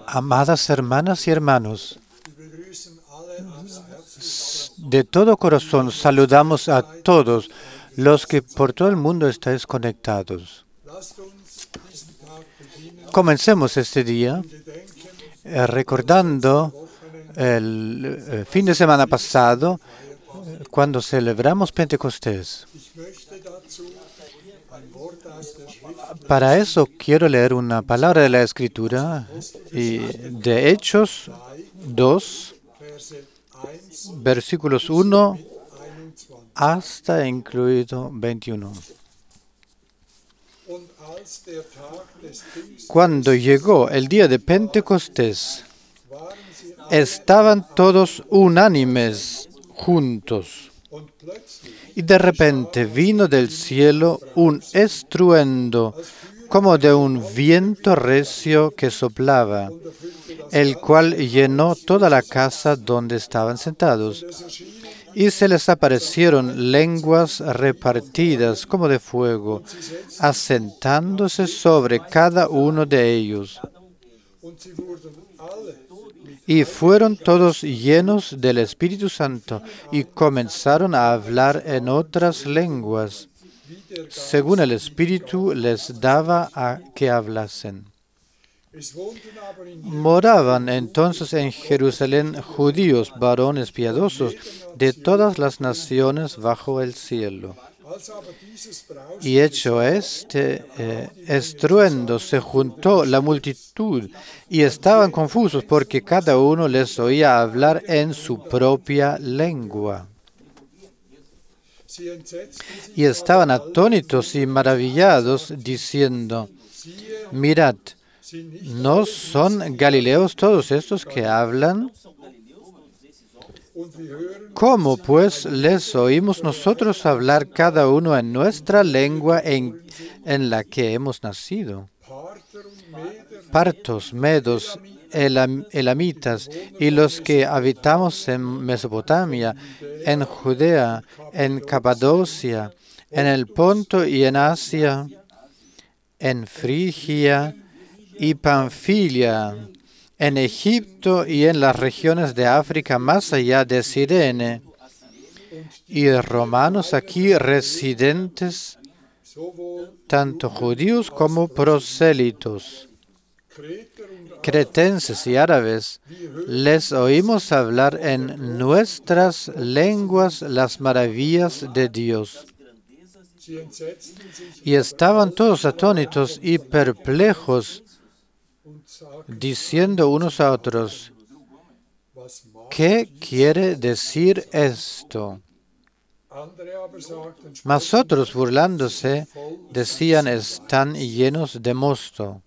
Amadas hermanas y hermanos, de todo corazón saludamos a todos los que por todo el mundo estáis conectados. Comencemos este día recordando el fin de semana pasado, cuando celebramos Pentecostés. Para eso quiero leer una palabra de la Escritura, y de Hechos 2, versículos 1 hasta incluido 21. Cuando llegó el día de Pentecostés, estaban todos unánimes juntos. Y de repente vino del cielo un estruendo, como de un viento recio que soplaba, el cual llenó toda la casa donde estaban sentados. Y se les aparecieron lenguas repartidas como de fuego, asentándose sobre cada uno de ellos. Y fueron todos llenos del Espíritu Santo y comenzaron a hablar en otras lenguas, según el Espíritu les daba a que hablasen. Moraban entonces en Jerusalén judíos, varones piadosos, de todas las naciones bajo el cielo. Y hecho este estruendo, se juntó la multitud y estaban confusos porque cada uno les oía hablar en su propia lengua. Y estaban atónitos y maravillados, diciendo: mirad, ¿no son galileos todos estos que hablan? ¿Cómo pues les oímos nosotros hablar cada uno en nuestra lengua en la que hemos nacido? partos, medos, elamitas y los que habitamos en Mesopotamia, en Judea, en Capadocia, en el Ponto y en Asia, en Frigia y Panfilia, en Egipto y en las regiones de África más allá de Cirene, y romanos aquí residentes, tanto judíos como prosélitos, cretenses y árabes, les oímos hablar en nuestras lenguas las maravillas de Dios. Y estaban todos atónitos y perplejos, diciendo unos a otros, ¿qué quiere decir esto? Mas otros, burlándose, decían, están llenos de mosto.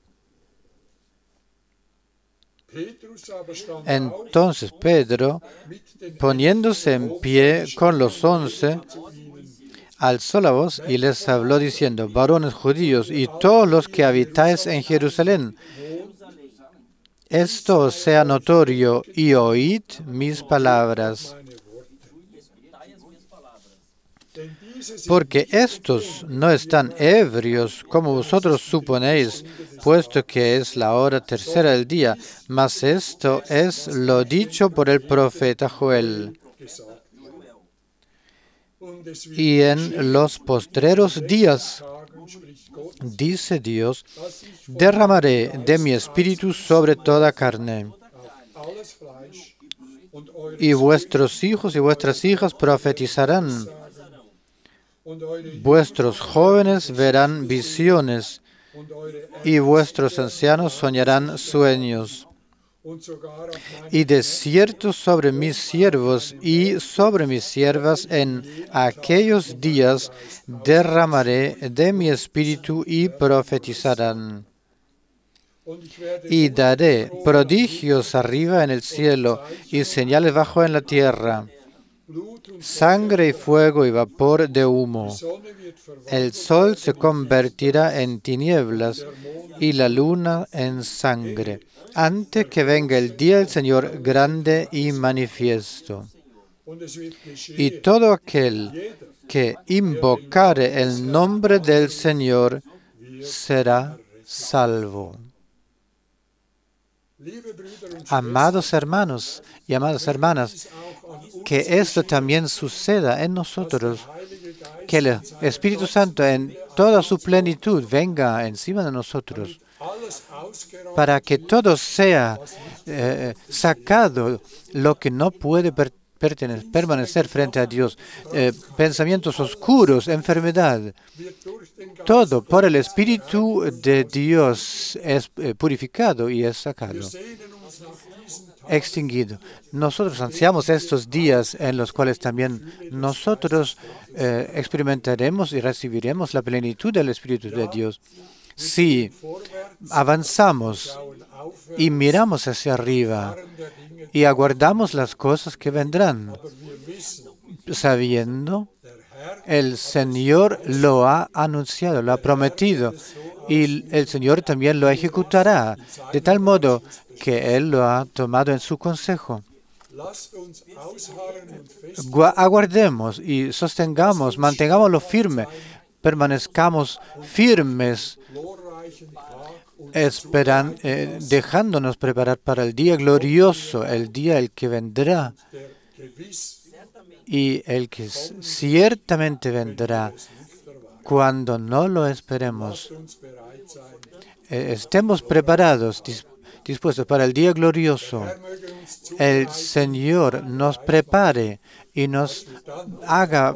Entonces Pedro, poniéndose en pie con los 11, alzó la voz y les habló diciendo, varones judíos y todos los que habitáis en Jerusalén, esto os sea notorio y oíd mis palabras. Porque estos no están ebrios, como vosotros suponéis, puesto que es la hora tercera del día, mas esto es lo dicho por el profeta Joel. Y en los postreros días, dice Dios, derramaré de mi espíritu sobre toda carne. Y vuestros hijos y vuestras hijas profetizarán. Vuestros jóvenes verán visiones y vuestros ancianos soñarán sueños. Y de cierto sobre mis siervos y sobre mis siervas en aquellos días derramaré de mi espíritu y profetizarán. Y daré prodigios arriba en el cielo y señales bajo en la tierra. Sangre y fuego y vapor de humo. El sol se convertirá en tinieblas y la luna en sangre, antes que venga el día del Señor grande y manifiesto. Y todo aquel que invocare el nombre del Señor será salvo. Amados hermanos y amadas hermanas, que esto también suceda en nosotros, que el Espíritu Santo en toda su plenitud venga encima de nosotros, para que todo sea sacado, lo que no puede permanecer frente a Dios, pensamientos oscuros, enfermedad, todo por el Espíritu de Dios es purificado y es sacado, extinguido. Nosotros ansiamos estos días en los cuales también nosotros experimentaremos y recibiremos la plenitud del Espíritu de Dios. Si avanzamos y miramos hacia arriba y aguardamos las cosas que vendrán, sabiendo, el Señor lo ha anunciado, lo ha prometido, y el Señor también lo ejecutará, de tal modo que Él lo ha tomado en su consejo. Aguardemos y sostengamos, mantengámoslo firme, permanezcamos firmes, dejándonos preparar para el día glorioso, el día el que vendrá y el que ciertamente vendrá cuando no lo esperemos. Estemos preparados, dispuestos para el día glorioso. El Señor nos prepare y nos haga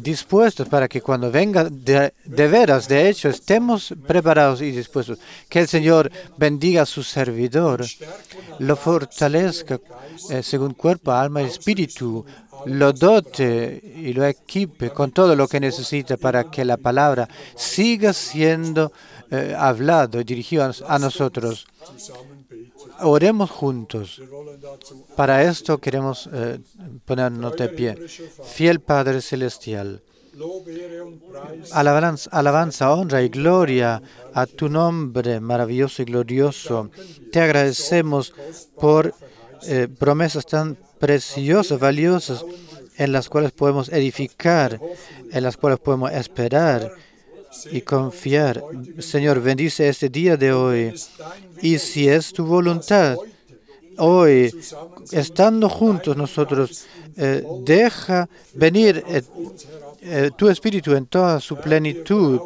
dispuestos para que cuando venga de veras, de hecho, estemos preparados y dispuestos. Que el Señor bendiga a su servidor, lo fortalezca según cuerpo, alma y espíritu, lo dote y lo equipe con todo lo que necesita para que la palabra siga siendo hablado y dirigido a nosotros. Oremos juntos. Para esto queremos ponernos de pie. Fiel Padre Celestial, Alabanza, honra y gloria a tu nombre maravilloso y glorioso. Te agradecemos por promesas tan preciosas, valiosas, en las cuales podemos edificar, en las cuales podemos esperar y confiar. Señor, bendice este día de hoy. Y si es tu voluntad, hoy, estando juntos nosotros, deja venir tu Espíritu en toda su plenitud.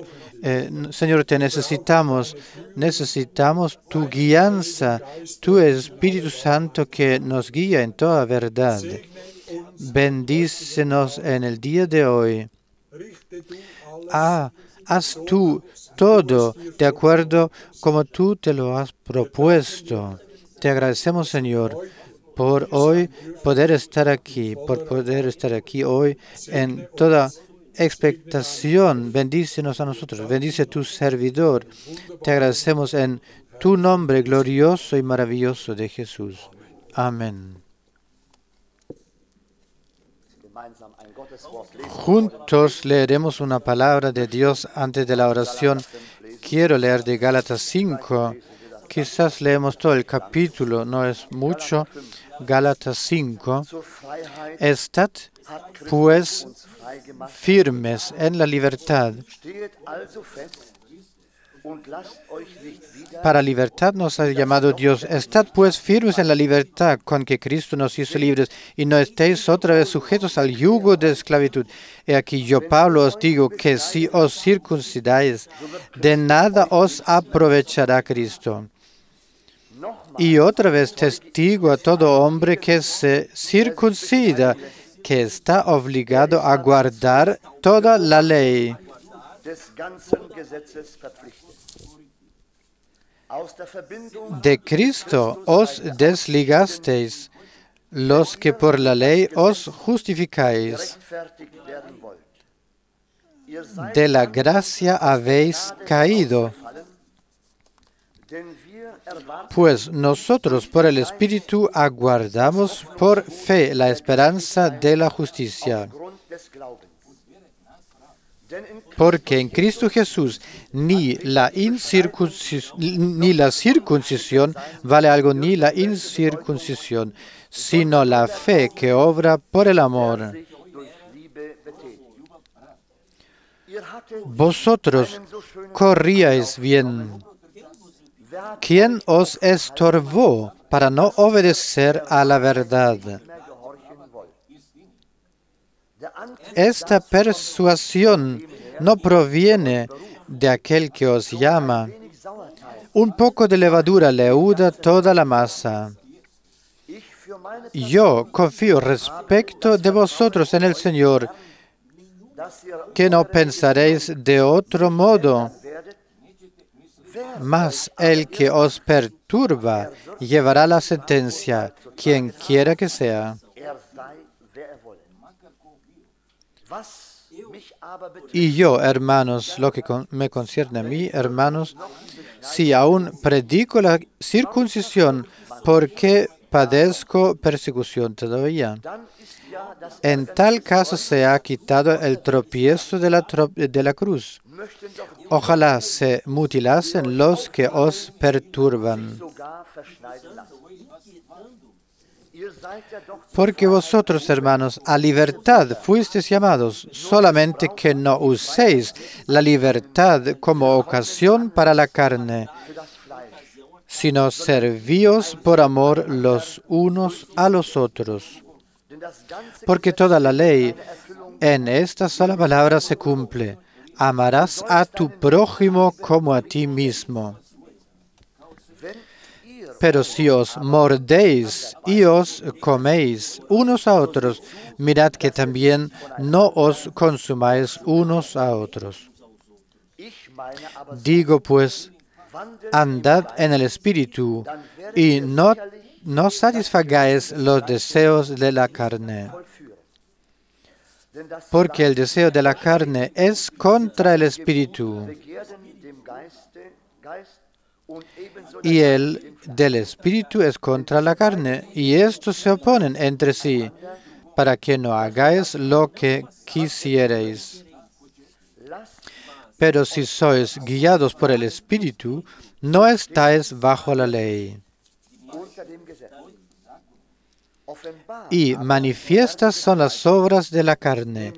Señor, te necesitamos tu guianza, tu Espíritu Santo que nos guía en toda verdad. Bendícenos en el día de hoy. Haz tú todo de acuerdo como tú te lo has propuesto. Te agradecemos, Señor, por hoy poder estar aquí, hoy en toda expectación. Bendícenos a nosotros, bendice a tu servidor. Te agradecemos en tu nombre glorioso y maravilloso de Jesús. Amén. Juntos leeremos una palabra de Dios antes de la oración. Quiero leer de Gálatas 5. Quizás leemos todo el capítulo, no es mucho. Gálatas 5. Estad, pues, firmes en la libertad. Para libertad nos ha llamado Dios. Estad pues firmes en la libertad con que Cristo nos hizo libres, y no estéis otra vez sujetos al yugo de esclavitud. He aquí yo, Pablo, os digo que si os circuncidáis, de nada os aprovechará Cristo. Y otra vez testigo a todo hombre que se circuncida, que está obligado a guardar toda la ley. De Cristo os desligasteis, los que por la ley os justificáis. De la gracia habéis caído. Pues nosotros por el Espíritu aguardamos por fe la esperanza de la justicia. Porque en Cristo Jesús ni la circuncisión vale algo, ni la incircuncisión, sino la fe que obra por el amor. Vosotros corríais bien. ¿Quién os estorbó para no obedecer a la verdad? Esta persuasión no proviene de aquel que os llama. Un poco de levadura leuda toda la masa. Yo confío respecto de vosotros en el Señor, que no pensaréis de otro modo. Mas el que os perturba llevará la sentencia, quien quiera que sea. Y yo, hermanos, lo que me concierne a mí, hermanos, si aún predico la circuncisión, ¿por qué padezco persecución todavía? En tal caso se ha quitado el tropiezo de la cruz. Ojalá se mutilasen los que os perturban. Porque vosotros, hermanos, a libertad fuisteis llamados, solamente que no uséis la libertad como ocasión para la carne, sino servíos por amor los unos a los otros. Porque toda la ley en esta sola palabra se cumple: amarás a tu prójimo como a ti mismo. Pero si os mordéis y os coméis unos a otros, mirad que también no os consumáis unos a otros. Digo pues, andad en el Espíritu, y no satisfagáis los deseos de la carne. Porque el deseo de la carne es contra el Espíritu, y el del Espíritu es contra la carne, y estos se oponen entre sí, para que no hagáis lo que quisierais. Pero si sois guiados por el Espíritu, no estáis bajo la ley. Y manifiestas son las obras de la carne,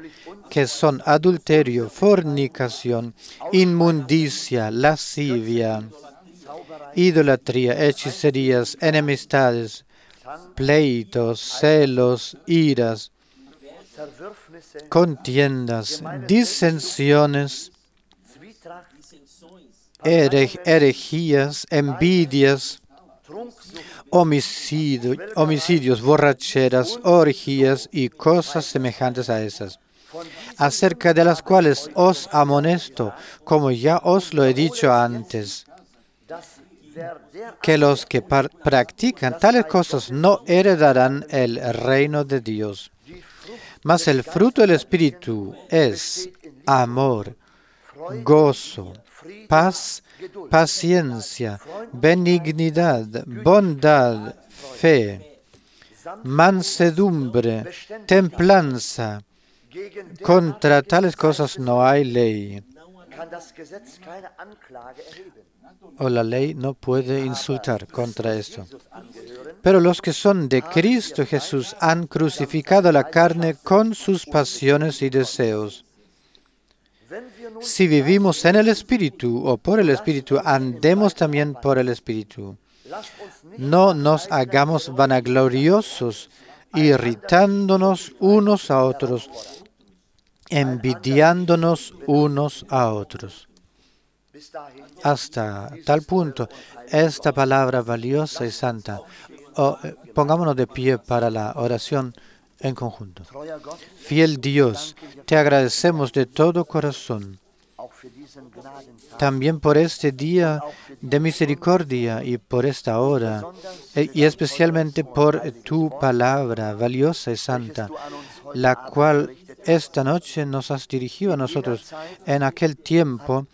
que son adulterio, fornicación, inmundicia, lascivia, idolatría, hechicerías, enemistades, pleitos, celos, iras, contiendas, disensiones, herejías, envidias, homicidios, borracheras, orgías y cosas semejantes a esas, acerca de las cuales os amonesto, como ya os lo he dicho antes, que los que practican tales cosas no heredarán el reino de Dios. Mas el fruto del Espíritu es amor, gozo, paz, paciencia, benignidad, bondad, fe, mansedumbre, templanza. Contra tales cosas no hay ley. O la ley no puede insultar contra esto. Pero los que son de Cristo Jesús han crucificado la carne con sus pasiones y deseos. Si vivimos en el Espíritu o por el Espíritu, andemos también por el Espíritu. No nos hagamos vanagloriosos, irritándonos unos a otros, envidiándonos unos a otros. Hasta tal punto, esta palabra valiosa y santa. Pongámonos de pie para la oración en conjunto. Fiel Dios, te agradecemos de todo corazón, también por este día de misericordia y por esta hora, y especialmente por tu palabra valiosa y santa, la cual esta noche nos has dirigido a nosotros. En aquel tiempo,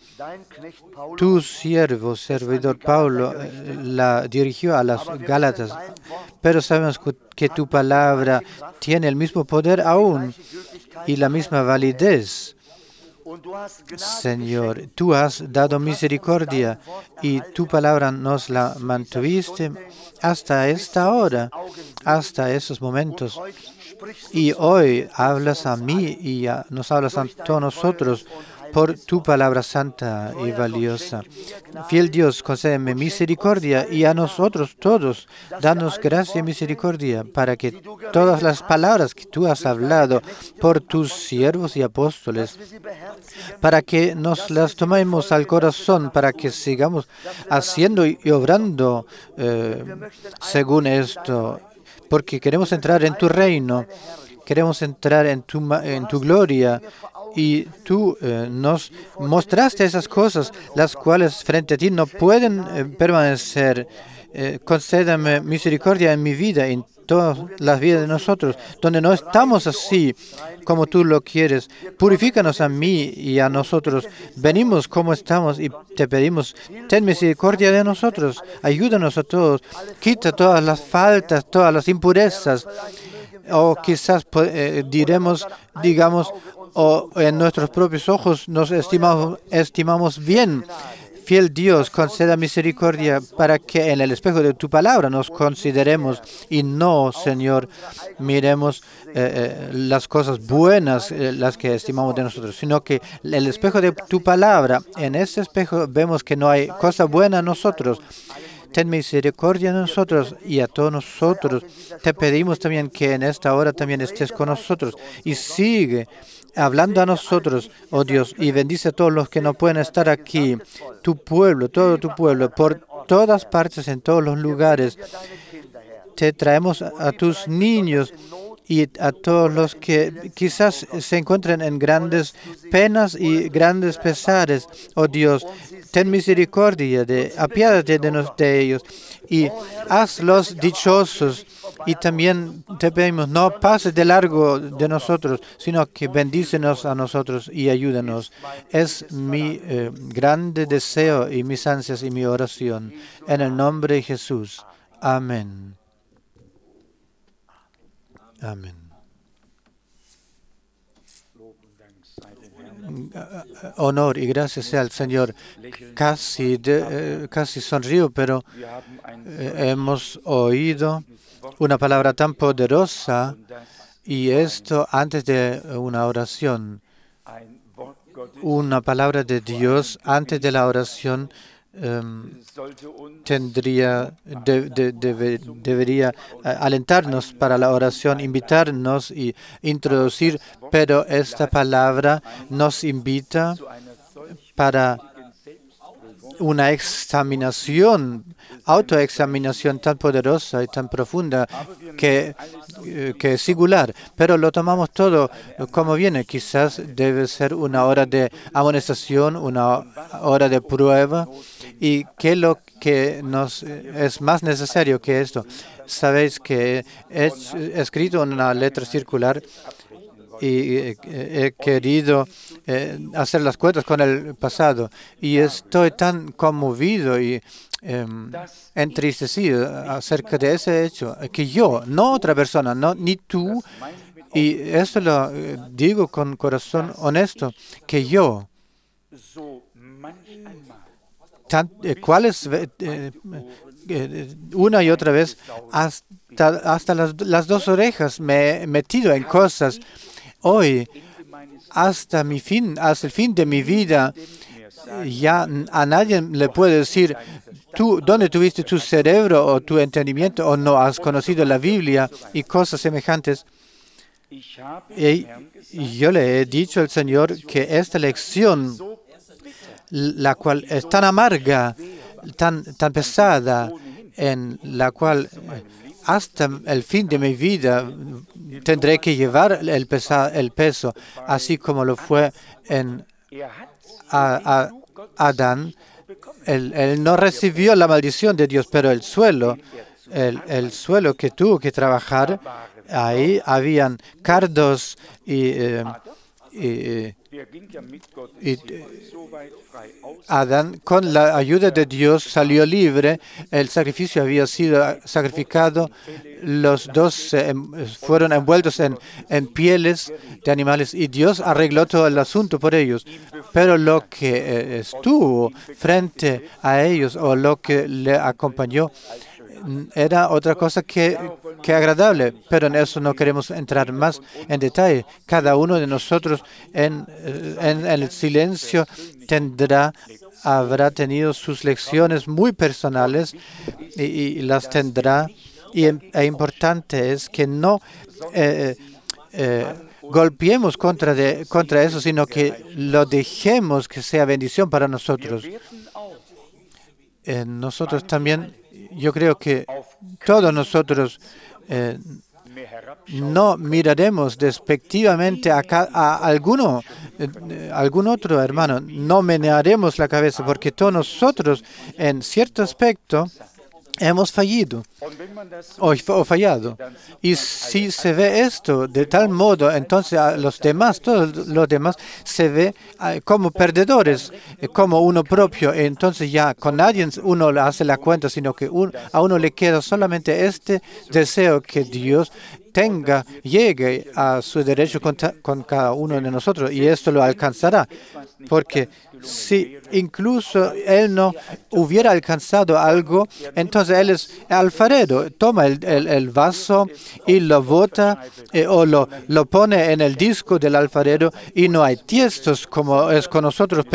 tu siervo, servidor Pablo, la dirigió a las Gálatas, pero sabemos que tu palabra tiene el mismo poder aún y la misma validez. Señor, tú has dado misericordia y tu palabra nos la mantuviste hasta esta hora, hasta esos momentos. Y hoy hablas a mí y nos hablas a todos nosotros por tu palabra santa y valiosa. Fiel Dios, concédeme misericordia y a nosotros todos, danos gracia y misericordia para que todas las palabras que tú has hablado por tus siervos y apóstoles, para que nos las tomemos al corazón, para que sigamos haciendo y obrando según esto, porque queremos entrar en tu reino, queremos entrar en tu gloria, y tú nos mostraste esas cosas, las cuales frente a ti no pueden permanecer. Concédame misericordia en mi vida, en todas las vidas de nosotros, donde no estamos así como tú lo quieres. Purifícanos a mí y a nosotros. Venimos como estamos y te pedimos, ten misericordia de nosotros. Ayúdanos a todos. Quita todas las faltas, todas las impurezas. O quizás digamos, o en nuestros propios ojos nos estimamos bien. Fiel Dios, conceda misericordia para que en el espejo de tu palabra nos consideremos y no, Señor, miremos las cosas buenas, las que estimamos de nosotros, sino que el espejo de tu palabra, en ese espejo vemos que no hay cosa buena en nosotros. Ten misericordia de nosotros y a todos nosotros. Te pedimos también que en esta hora también estés con nosotros y sigue hablando a nosotros, oh Dios, y bendice a todos los que no pueden estar aquí, tu pueblo, todo tu pueblo, por todas partes, en todos los lugares. Te traemos a tus niños y a todos los que quizás se encuentren en grandes penas y grandes pesares. Oh Dios, ten misericordia, apiádate de ellos y hazlos dichosos. Y también te pedimos, no pases de largo de nosotros, sino que bendícenos a nosotros y ayúdanos. Es mi grande deseo y mis ansias y mi oración. En el nombre de Jesús. Amén. Amén. honor y gracias sea al Señor. Casi sonrío, pero hemos oído una palabra tan poderosa y esto antes de una oración. Una palabra de Dios antes de la oración debería alentarnos para la oración, invitarnos y introducir, pero esta palabra nos invita para una autoexaminación tan poderosa y tan profunda que es singular, pero lo tomamos todo como viene. Quizás debe ser una hora de amonestación, una hora de prueba, y que lo que nos es más necesario que esto. Sabéis que he escrito una letra circular y he querido hacer las cuentas con el pasado y estoy tan conmovido y entristecido acerca de ese hecho, que yo, no otra persona, no, ni tú, y eso lo digo con corazón honesto, que yo, una y otra vez, hasta las dos orejas me he metido en cosas. Hoy, hasta el fin de mi vida, ya a nadie le puede decir, tú, ¿dónde tuviste tu cerebro o tu entendimiento o no has conocido la Biblia y cosas semejantes? Y yo le he dicho al Señor que esta lección, la cual es tan amarga, tan pesada, en la cual hasta el fin de mi vida tendré que llevar el peso, así como lo fue en Adán. Él no recibió la maldición de Dios, pero el suelo que tuvo que trabajar, ahí habían cardos y Adán, con la ayuda de Dios, salió libre. El sacrificio había sido sacrificado. Los dos fueron envueltos en pieles de animales y Dios arregló todo el asunto por ellos. Pero lo que estuvo frente a ellos o lo que le acompañó era otra cosa que agradable, pero en eso no queremos entrar más en detalle. Cada uno de nosotros en el silencio habrá tenido sus lecciones muy personales y las tendrá. E importante es que no golpeemos contra eso, sino que lo dejemos que sea bendición para nosotros. Nosotros también, yo creo que todos nosotros no miraremos despectivamente a algún otro hermano, no menearemos la cabeza, porque todos nosotros, en cierto aspecto, hemos fallido o fallado. Y si se ve esto de tal modo, entonces a todos los demás, se ve como perdedores, como uno propio. Entonces ya con nadie uno le hace la cuenta, sino que a uno le queda solamente este deseo que Dios llegue a su derecho con cada uno de nosotros, y esto lo alcanzará. Porque si incluso él no hubiera alcanzado algo, entonces él es alfarero, toma el vaso y lo bota o lo pone en el disco del alfarero, y no hay tiestos como es con nosotros,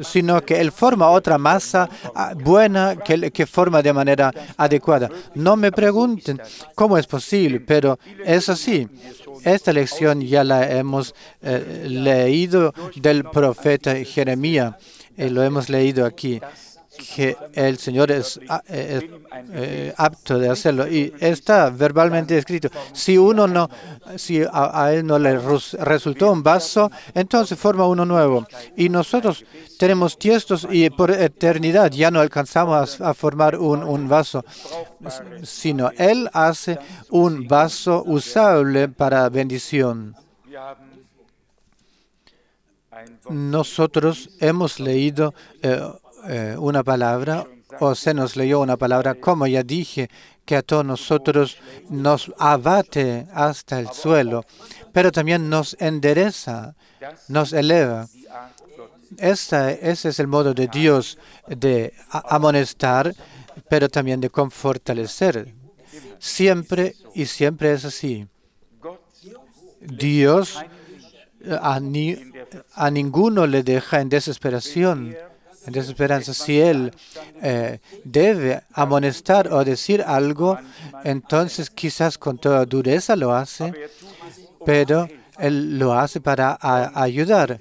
sino que él forma otra masa buena que forma de manera adecuada. No me pregunten cómo es posible, pero es así. Esta lección ya la hemos leído del profeta Jeremías, lo hemos leído aquí, que el Señor es apto de hacerlo y está verbalmente escrito. Si a él no le resultó un vaso, entonces forma uno nuevo. Y nosotros tenemos tiestos y por eternidad ya no alcanzamos a formar un vaso, sino Él hace un vaso usable para bendición. Nosotros hemos leído una palabra o se nos leyó una palabra, como ya dije, que a todos nosotros nos abate hasta el suelo, pero también nos endereza, nos eleva. Ese es el modo de Dios de amonestar, pero también de fortalecer. Siempre y siempre es así. Dios a ninguno le deja en desesperación, en desesperanza. Si Él debe amonestar o decir algo, entonces quizás con toda dureza lo hace, pero Él lo hace para ayudar.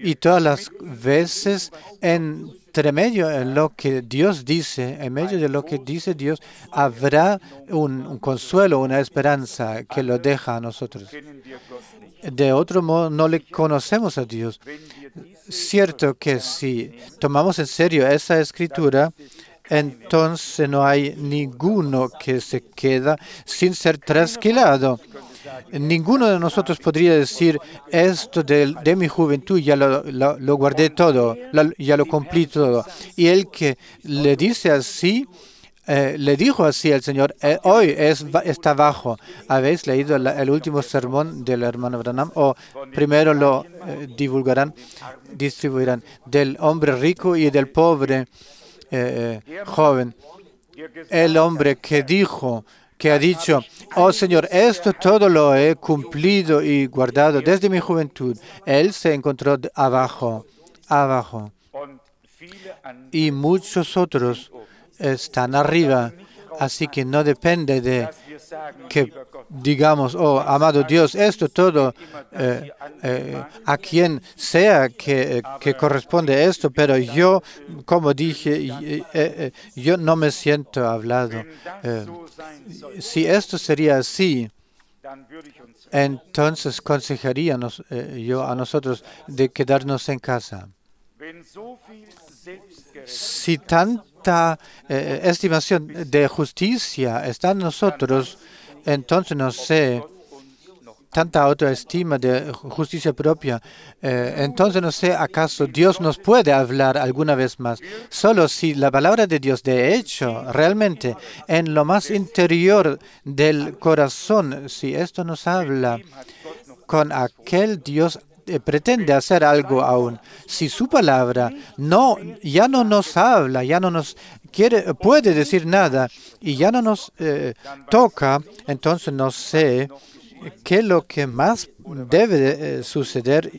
Y todas las veces entre medio en lo que Dios dice, en medio de lo que dice Dios, habrá un consuelo, una esperanza que lo deja a nosotros. De otro modo, no le conocemos a Dios. Cierto que si tomamos en serio esa escritura, entonces no hay ninguno que se queda sin ser trasquilado. Ninguno de nosotros podría decir, esto de mi juventud ya lo guardé todo, ya lo cumplí todo. Y el que le dice así, le dijo así al Señor, hoy está bajo. ¿Habéis leído el último sermón del hermano Branham? O primero lo distribuirán, del hombre rico y del pobre joven. El hombre que ha dicho, oh Señor, esto todo lo he cumplido y guardado desde mi juventud. Él se encontró abajo. Y muchos otros están arriba. Así que no depende de que digamos, oh, amado Dios, esto todo a quien sea que corresponde esto, pero yo, como dije, yo no me siento hablado. Si esto sería así, entonces aconsejaríamos yo a nosotros de quedarnos en casa. Si tanta estimación de justicia está en nosotros, entonces no sé, tanta autoestima de justicia propia, entonces no sé, ¿acaso Dios nos puede hablar alguna vez más? Solo si la palabra de Dios, de hecho, realmente, en lo más interior del corazón, si esto nos habla con aquel Dios pretende hacer algo aún. Si su palabra ya no nos habla, ya no nos puede decir nada y ya no nos toca, entonces no sé qué es lo que más debe suceder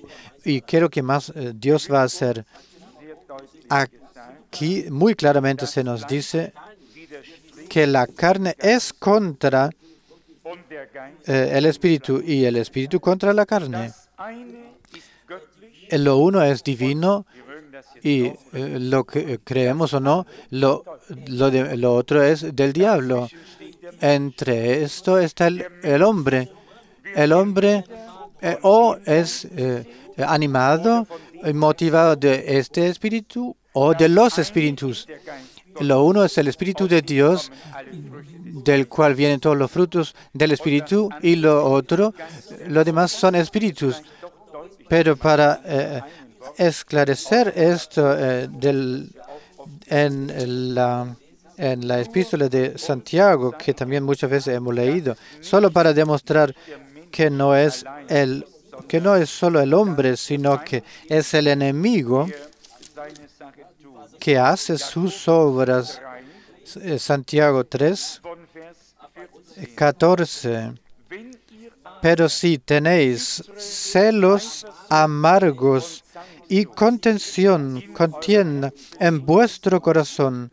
y qué es lo que más Dios va a hacer. Aquí muy claramente se nos dice que la carne es contra el espíritu y el espíritu contra la carne. Lo uno es divino y lo que creemos o no, lo otro es del diablo. Entre esto está el hombre. El hombre o es animado y motivado de este espíritu o de los espíritus. Lo uno es el Espíritu de Dios, del cual vienen todos los frutos del Espíritu, y lo otro, lo demás son espíritus. Pero para esclarecer esto en la epístola de Santiago, que también muchas veces hemos leído, solo para demostrar que no es solo el hombre, sino que es el enemigo que hace sus obras. Santiago 3, 14. Pero si tenéis celos amargos y contienda en vuestro corazón,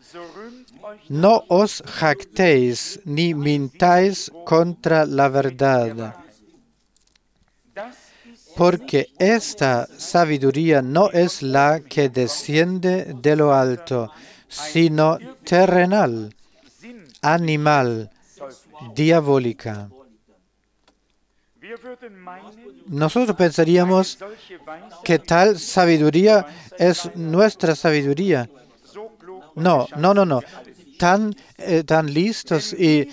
no os jactéis ni mintáis contra la verdad. Porque esta sabiduría no es la que desciende de lo alto, sino terrenal, animal, diabólica. Nosotros pensaríamos que tal sabiduría es nuestra sabiduría. No. Tan listos y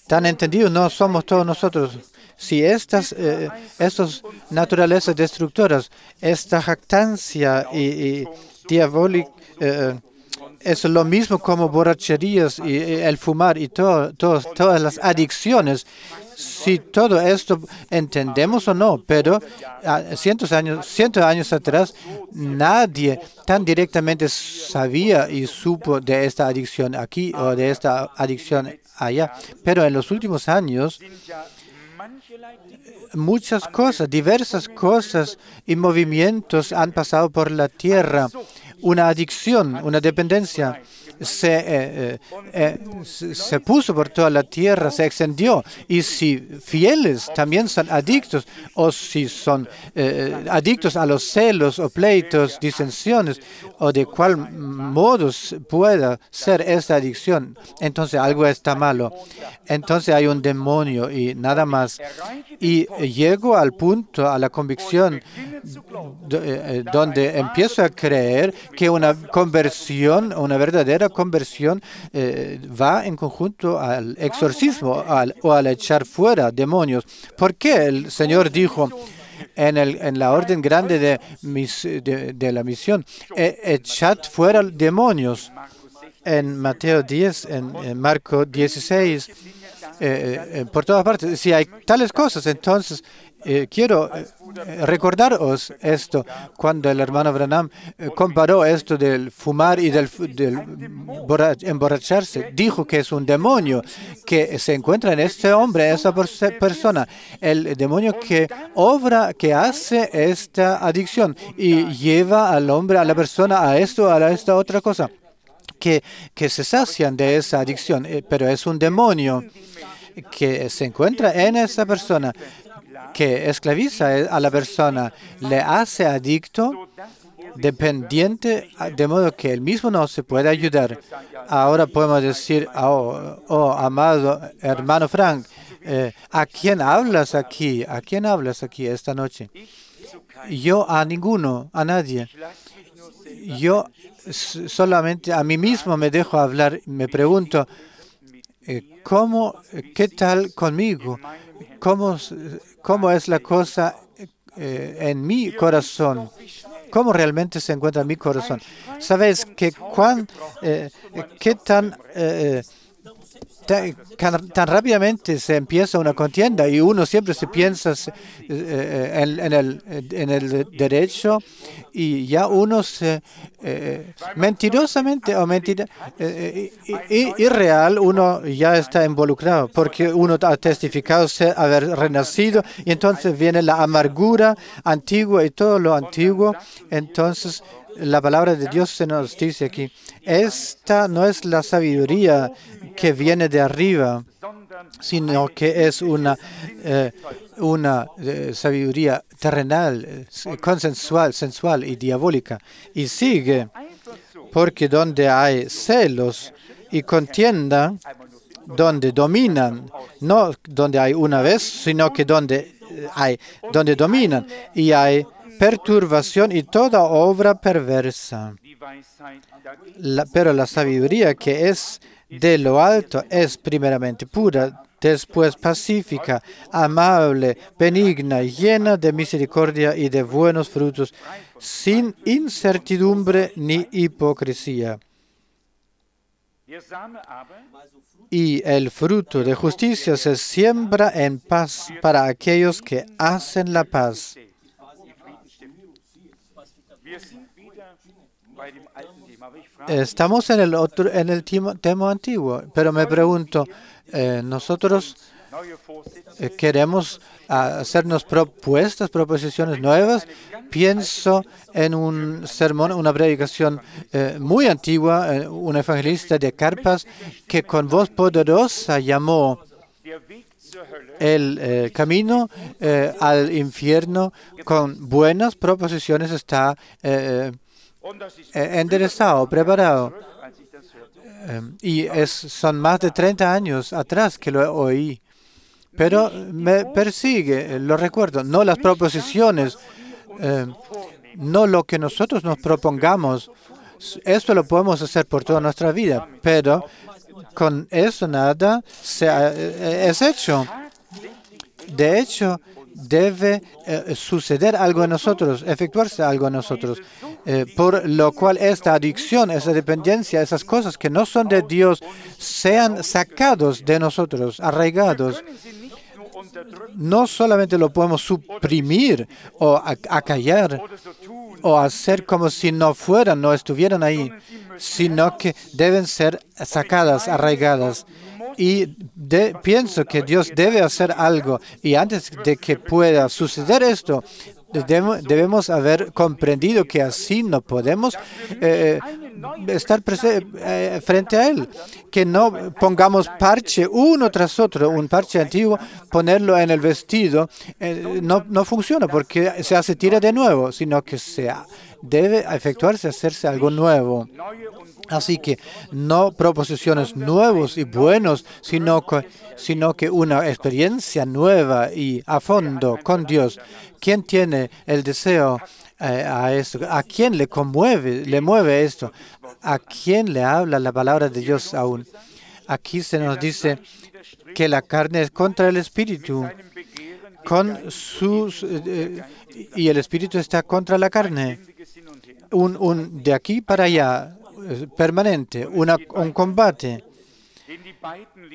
tan entendidos no somos todos nosotros. Si estas naturalezas destructoras, esta jactancia y diabólica, es lo mismo como borracherías y el fumar y todas las adicciones. Si todo esto entendemos o no, pero cientos de años atrás, nadie tan directamente sabía y supo de esta adicción aquí o de esta adicción allá. Pero en los últimos años, muchas cosas, diversas cosas y movimientos han pasado por la tierra. Una adicción, una dependencia se puso por toda la tierra, se extendió. Y si fieles también son adictos, o si son adictos a los celos o pleitos, disensiones, o de cuál modo pueda ser esta adicción, entonces algo está malo. Entonces hay un demonio y nada más. Y llego al punto, a la convicción, donde empiezo a creer que una conversión, una verdadera conversión, va en conjunto al exorcismo o al echar fuera demonios. ¿Por qué el Señor dijo en la orden grande de la misión, echad fuera demonios? En Mateo 10, en Marco 16, por todas partes. Si hay tales cosas, entonces quiero recordaros esto. Cuando el hermano Branham comparó esto del fumar y del emborracharse, dijo que es un demonio que se encuentra en este hombre, esa persona, el demonio que obra, que hace esta adicción y lleva al hombre, a la persona, a esto, a esta otra cosa. Que se sacian de esa adicción, pero es un demonio que se encuentra en esa persona, que esclaviza a la persona, le hace adicto, dependiente, de modo que él mismo no se puede ayudar. Ahora podemos decir, oh, amado hermano Frank, ¿a quién hablas aquí? ¿A quién hablas aquí esta noche? Yo a ninguno, a nadie. Yo solamente a mí mismo me dejo hablar. Me pregunto, ¿qué tal conmigo? ¿Cómo es la cosa en mi corazón? ¿Cómo realmente se encuentra mi corazón? ¿Sabes qué tan rápidamente se empieza una contienda y uno siempre se piensa en el derecho y ya uno mentirosamente o irreal, uno ya está involucrado porque uno ha testificado haber renacido y entonces viene la amargura antigua y todo lo antiguo. Entonces la palabra de Dios se nos dice aquí, esta no es la sabiduría que viene de arriba, sino que es una sabiduría terrenal, consensual, sensual y diabólica. Y sigue, porque donde hay celos y contienda, donde dominan, no donde hay una vez, sino que donde dominan y hay perturbación y toda obra perversa. Pero la sabiduría que es de lo alto es primeramente pura, después pacífica, amable, benigna, llena de misericordia y de buenos frutos, sin incertidumbre ni hipocresía. Y el fruto de justicia se siembra en paz para aquellos que hacen la paz. Estamos en el tema antiguo, pero me pregunto, nosotros queremos hacernos proposiciones nuevas. Pienso en un sermón, una predicación muy antigua, un evangelista de Carpas que con voz poderosa llamó el camino al infierno con buenas proposiciones está enderezado, preparado. Y son más de 30 años atrás que lo oí. Pero me persigue, lo recuerdo, no las proposiciones, no lo que nosotros nos propongamos. Esto lo podemos hacer por toda nuestra vida, pero con eso nada es hecho. De hecho, debe suceder algo en nosotros, efectuarse algo en nosotros. por lo cual esta adicción, esa dependencia, esas cosas que no son de Dios, sean sacados de nosotros, arraigados. No solamente lo podemos suprimir o acallar o hacer como si no fueran, no estuvieran ahí, sino que deben ser sacadas, arraigadas. Y pienso que Dios debe hacer algo. Y antes de que pueda suceder esto, debemos haber comprendido que así no podemos estar frente a Él. Que no pongamos parche uno tras otro, un parche antiguo, ponerlo en el vestido, no funciona porque se tira de nuevo, sino que debe efectuarse, hacerse algo nuevo. Así que no proposiciones nuevos y buenos, sino que una experiencia nueva y a fondo con Dios. ¿Quién tiene el deseo a esto? ¿A quién le mueve esto? ¿A quién le habla la palabra de Dios aún? Aquí se nos dice que la carne es contra el espíritu, y el espíritu está contra la carne. De aquí para allá, permanente, un combate.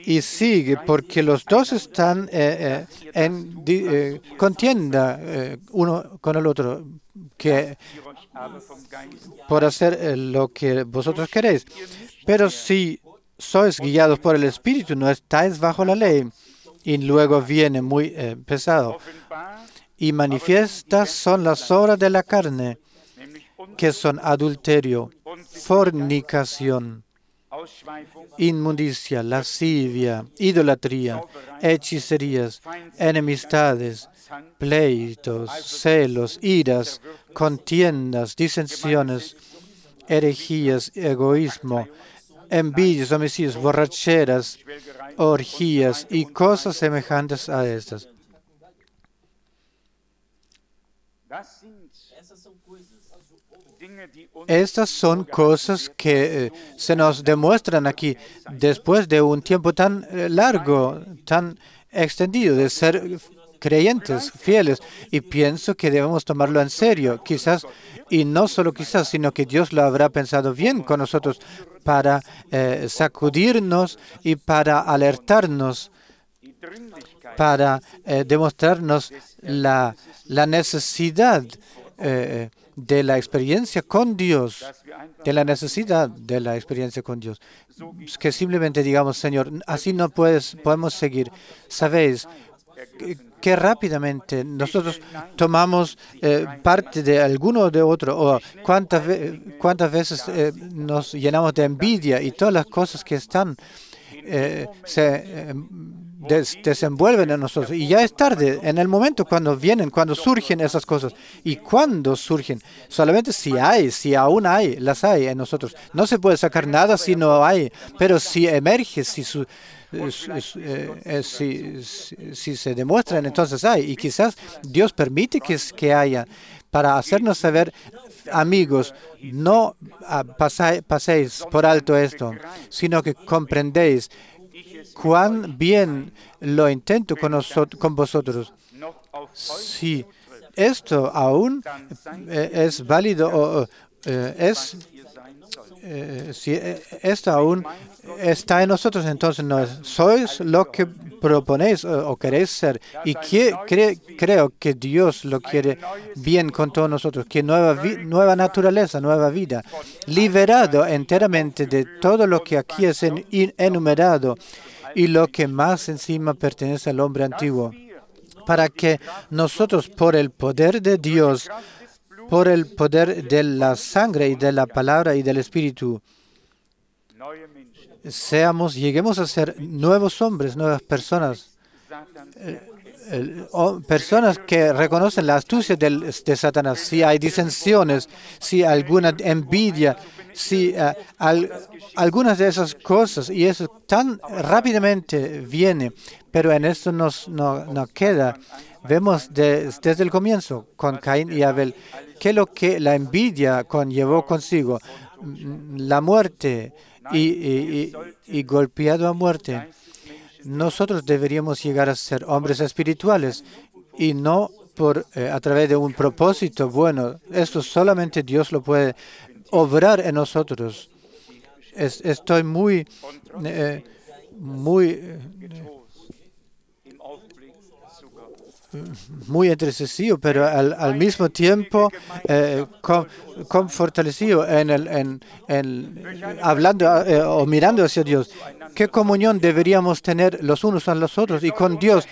Y sigue porque los dos están en contienda uno con el otro, por hacer lo que vosotros queréis. Pero si sois guiados por el Espíritu, no estáis bajo la ley. Y luego viene muy pesado. Y manifiestas son las obras de la carne, que son adulterio, fornicación, inmundicia, lascivia, idolatría, hechicerías, enemistades, pleitos, celos, iras, contiendas, disensiones, herejías, egoísmo, envidias, homicidios, borracheras, orgías y cosas semejantes a estas. Estas son cosas que se nos demuestran aquí después de un tiempo tan largo, tan extendido de ser creyentes, fieles. Y pienso que debemos tomarlo en serio, quizás, y no solo quizás, sino que Dios lo habrá pensado bien con nosotros para sacudirnos y para alertarnos, para demostrarnos la necesidad de la experiencia con Dios, de la necesidad de la experiencia con Dios. Que simplemente digamos, Señor, así no podemos seguir. Sabéis que rápidamente nosotros tomamos parte de alguno o de otro, o cuántas veces nos llenamos de envidia y todas las cosas que están desenvuelven en nosotros. Y ya es tarde, en el momento cuando surgen esas cosas. ¿Y cuando surgen? Solamente si aún las hay en nosotros. No se puede sacar nada si no hay, pero si emerge, si se demuestran, entonces hay. Y quizás Dios permite que haya para hacernos saber, amigos, no paséis por alto esto, sino que comprendéis cuán bien lo intento con vosotros. Si esto aún es válido o si esto aún está en nosotros, entonces no sois lo que proponéis o queréis ser. Y creo que Dios lo quiere bien con todos nosotros, que nueva naturaleza, nueva vida, liberado enteramente de todo lo que aquí es enumerado y lo que más encima pertenece al hombre antiguo, para que nosotros, por el poder de Dios, por el poder de la sangre y de la palabra y del Espíritu, lleguemos a ser nuevos hombres, nuevas personas, personas que reconocen la astucia de Satanás. Si hay disensiones, si hay alguna envidia, si algunas de esas cosas, y eso tan rápidamente viene, pero en esto no queda. Vemos desde el comienzo con Caín y Abel que lo que la envidia conllevó consigo, la muerte y golpeado a muerte. Nosotros deberíamos llegar a ser hombres espirituales y no a través de un propósito bueno. Esto solamente Dios lo puede obrar en nosotros. Estoy muy entristecido, pero al mismo tiempo fortalecido hablando o mirando hacia Dios. ¿Qué comunión deberíamos tener los unos con los otros y con Dios?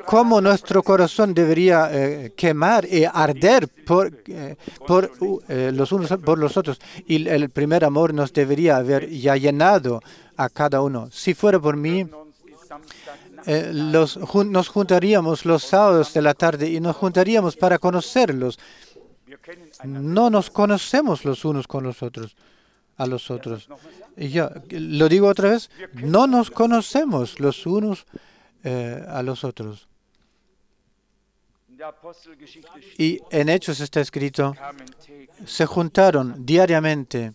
¿Cómo nuestro corazón debería quemar y arder por los unos por los otros? Y el primer amor nos debería haber ya llenado a cada uno. Si fuera por mí, nos juntaríamos los sábados de la tarde y nos juntaríamos para conocerlos. No nos conocemos los unos con los otros, a los otros. Y yo lo digo otra vez, no nos conocemos los unos a los otros. Y en Hechos está escrito, se juntaron diariamente.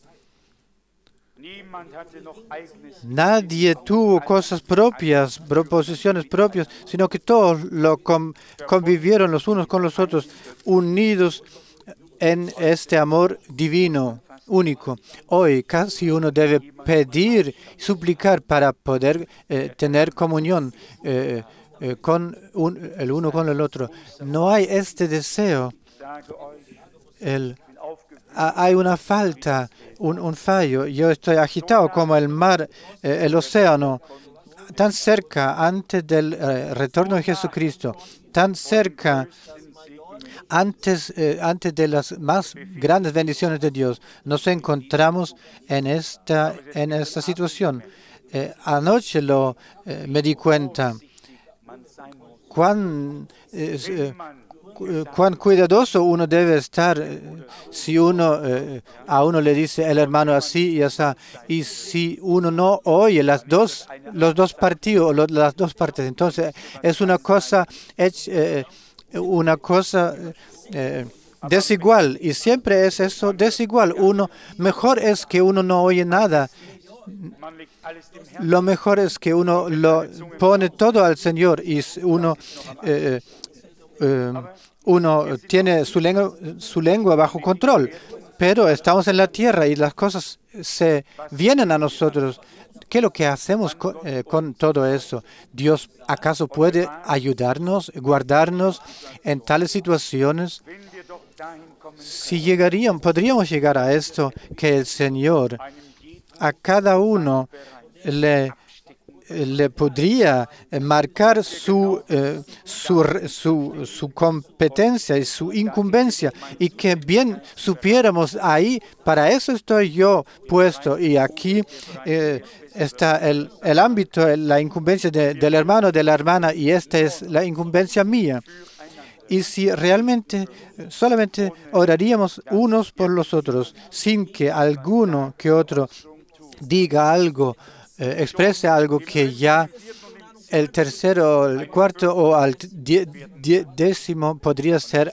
Nadie tuvo cosas propias, proposiciones propias, sino que todos convivieron los unos con los otros, unidos en este amor divino, único. Hoy casi uno debe pedir, suplicar para poder tener comunión con el uno con el otro. No hay este deseo. Hay una falta, un fallo. Yo estoy agitado como el mar, el océano, tan cerca antes del retorno de Jesucristo, tan cerca antes de las más grandes bendiciones de Dios. Nos encontramos en esta situación. Anoche me di cuenta cuán cuidadoso uno debe estar si a uno le dice el hermano así y así, y si uno no oye los dos partidos o las dos partes, entonces es una cosa desigual, y siempre es eso, desigual. Mejor es que uno no oye nada. Lo mejor es que uno lo pone todo al Señor y uno tiene su lengua bajo control, pero estamos en la tierra y las cosas se vienen a nosotros. ¿Qué es lo que hacemos con todo eso? ¿Dios acaso puede ayudarnos, guardarnos en tales situaciones? Si podríamos llegar a esto, que el Señor a cada uno le podría marcar su competencia y su incumbencia, y que bien supiéramos ahí, para eso estoy yo puesto, y aquí está el ámbito, la incumbencia del hermano, de la hermana, y esta es la incumbencia mía. Y si realmente solamente oraríamos unos por los otros, sin que alguno que otro diga algo, exprese algo que ya el tercero, el cuarto o al décimo podría ser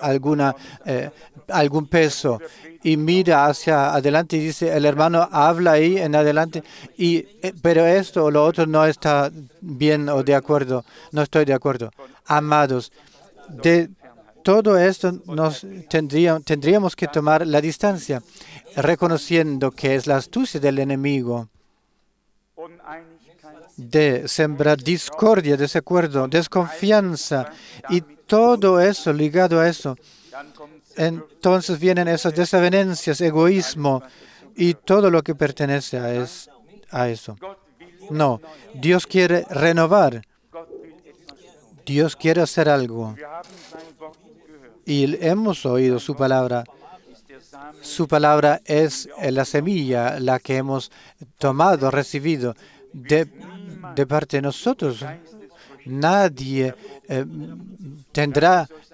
algún peso, y mira hacia adelante y dice, el hermano habla ahí en adelante, pero esto o lo otro no está bien o de acuerdo, no estoy de acuerdo. Amados, de todo esto tendríamos que tomar la distancia, reconociendo que es la astucia del enemigo de sembrar discordia, desacuerdo, desconfianza y todo eso ligado a eso. Entonces vienen esas desavenencias, egoísmo y todo lo que pertenece a eso. No, Dios quiere renovar. Dios quiere hacer algo. Y hemos oído su palabra. Su palabra es la semilla, la que hemos tomado, recibido de parte de nosotros. Nadie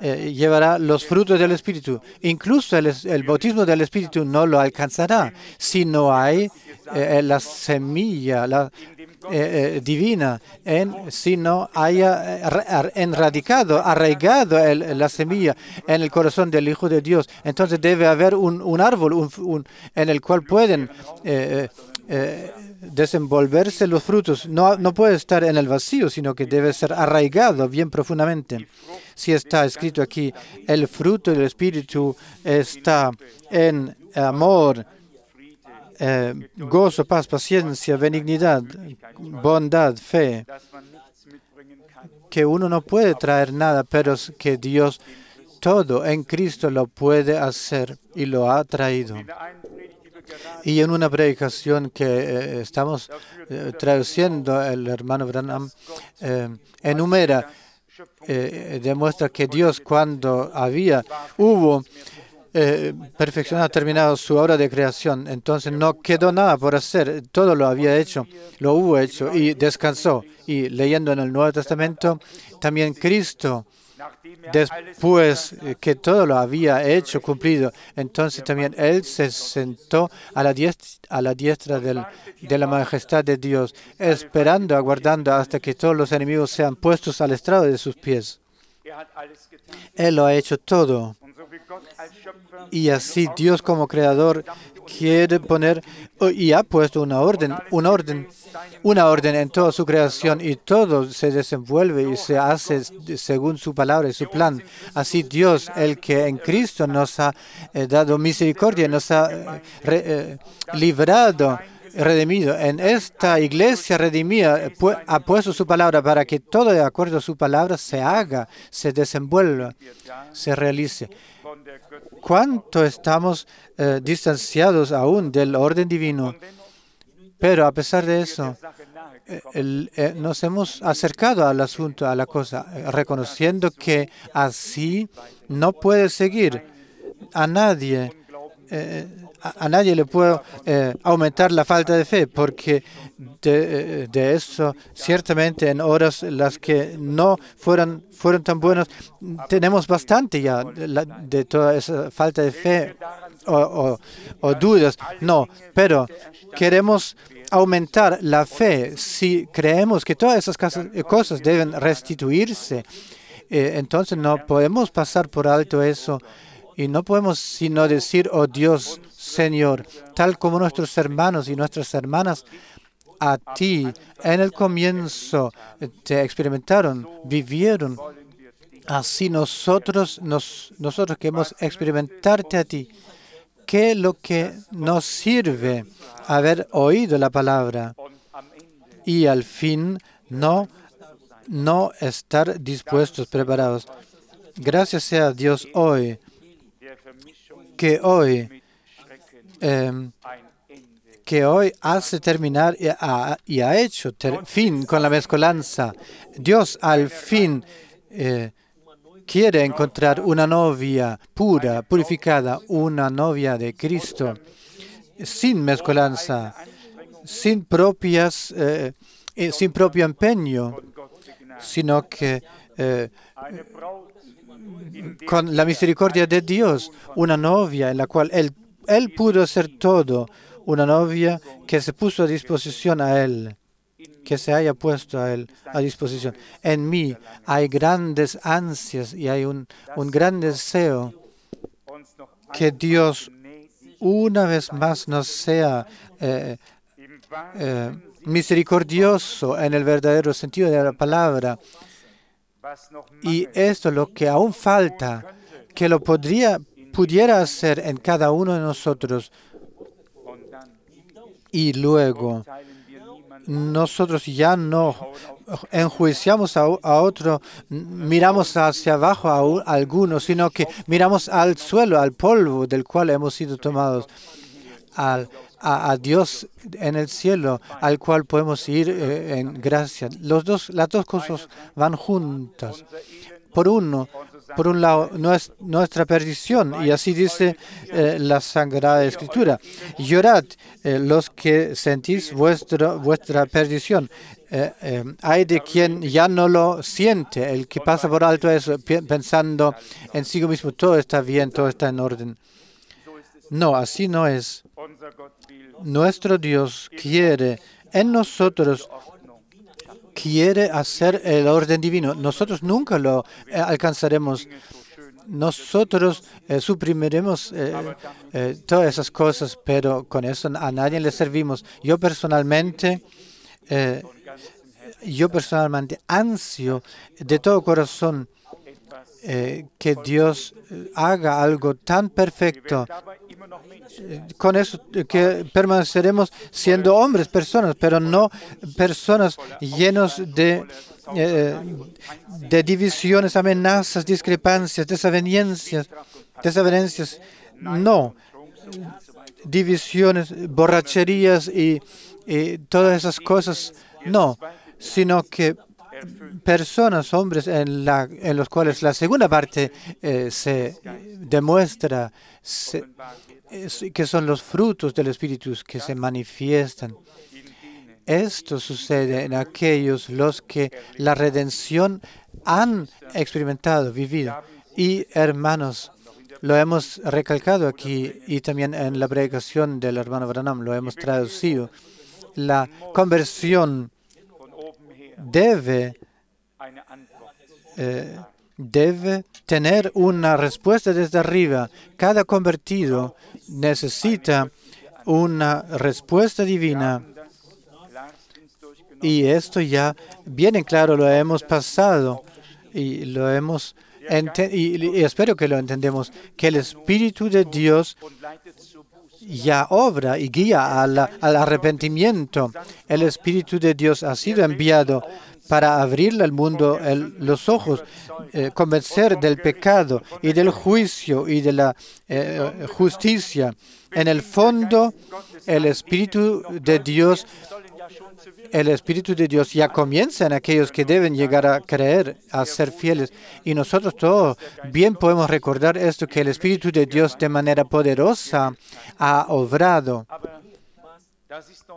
llevará los frutos del Espíritu. Incluso el bautismo del Espíritu no lo alcanzará si no hay la semilla divina, si no haya enradicado, arraigado la semilla en el corazón del Hijo de Dios. Entonces debe haber un árbol en el cual pueden desenvolverse los frutos. No puede estar en el vacío, sino que debe ser arraigado bien profundamente. Si está escrito aquí, el fruto del Espíritu está en amor, gozo, paz, paciencia, benignidad, bondad, fe, que uno no puede traer nada, pero que Dios todo en Cristo lo puede hacer y lo ha traído. Y en una predicación que estamos traduciendo, el hermano Branham enumera, demuestra que Dios cuando hubo perfeccionado, terminado su obra de creación, entonces no quedó nada por hacer, todo lo había hecho, lo hubo hecho y descansó. Y leyendo en el Nuevo Testamento, también Cristo, después que todo lo había hecho, cumplido, entonces también Él se sentó a la diestra de la majestad de Dios, esperando, aguardando hasta que todos los enemigos sean puestos al estrado de sus pies. Él lo ha hecho todo. Y así Dios como creador quiere poner y ha puesto una orden en toda su creación, y todo se desenvuelve y se hace según su palabra y su plan. Así Dios, el que en Cristo nos ha dado misericordia, nos ha librado, redimido. En esta iglesia redimida ha puesto su palabra para que todo de acuerdo a su palabra se haga, se desenvuelva, se realice. ¿Cuánto estamos distanciados aún del orden divino? Pero a pesar de eso, nos hemos acercado al asunto, a la cosa, reconociendo que así no puede seguir. A nadie le puede aumentar la falta de fe, porque de eso, ciertamente en horas las que no fueron tan buenas, tenemos bastante ya de toda esa falta de fe o dudas. No, pero queremos aumentar la fe. Si creemos que todas esas cosas deben restituirse, entonces no podemos pasar por alto eso. Y no podemos sino decir, oh Dios, Señor, tal como nuestros hermanos y nuestras hermanas a ti en el comienzo te experimentaron, vivieron. Así nosotros queremos experimentarte a ti. ¿Qué es lo que nos sirve haber oído la palabra y al fin no estar dispuestos, preparados? Gracias sea a Dios hoy, que hoy hace terminar y ha hecho fin con la mezcolanza. Dios al fin quiere encontrar una novia pura, purificada, una novia de Cristo, sin mezcolanza, sin propio empeño, sino que con la misericordia de Dios, una novia en la cual Él pudo hacer todo, una novia que se puso a disposición a Él, que se haya puesto a Él a disposición. En mí hay grandes ansias y hay un gran deseo que Dios una vez más nos sea misericordioso en el verdadero sentido de la palabra. Y esto es lo que aún falta, que lo pudiera hacer en cada uno de nosotros. Y luego, nosotros ya no enjuiciamos a otro, miramos hacia abajo a alguno, sino que miramos al suelo, al polvo del cual hemos sido tomados, a Dios en el cielo, al cual podemos ir en gracia. Las dos cosas van juntas. Por un lado, nuestra perdición, y así dice la Sagrada Escritura. Llorad los que sentís vuestra perdición. Hay de quien ya no lo siente, el que pasa por alto eso, pensando en sí mismo, todo está bien, todo está en orden. No, así no es. Nuestro Dios quiere en nosotros quiere hacer el orden divino. Nosotros nunca lo alcanzaremos. Nosotros suprimiremos todas esas cosas, pero con eso a nadie le servimos. Yo personalmente ansio de todo corazón que Dios haga algo tan perfecto. Con eso que permaneceremos siendo hombres, personas, pero no personas llenos de divisiones, amenazas, discrepancias, desavenencias, no, divisiones, borracherías y todas esas cosas, no, sino que personas, hombres, en los cuales la segunda parte se demuestra que son los frutos del Espíritu que se manifiestan. Esto sucede en aquellos los que la redención han experimentado, vivido. Y hermanos, lo hemos recalcado aquí y también en la predicación del hermano Branham lo hemos traducido. La conversión debe tener una respuesta desde arriba. Cada convertido necesita una respuesta divina. Y esto ya bien en claro lo hemos pasado y lo hemos y espero que lo entendemos, que el Espíritu de Dios ya obra y guía al arrepentimiento. El Espíritu de Dios ha sido enviado para abrirle al mundo los ojos, convencer del pecado y del juicio y de la justicia. En el fondo, el Espíritu de Dios ya comienza en aquellos que deben llegar a creer, a ser fieles. Y nosotros todos bien podemos recordar esto, que el Espíritu de Dios de manera poderosa ha obrado.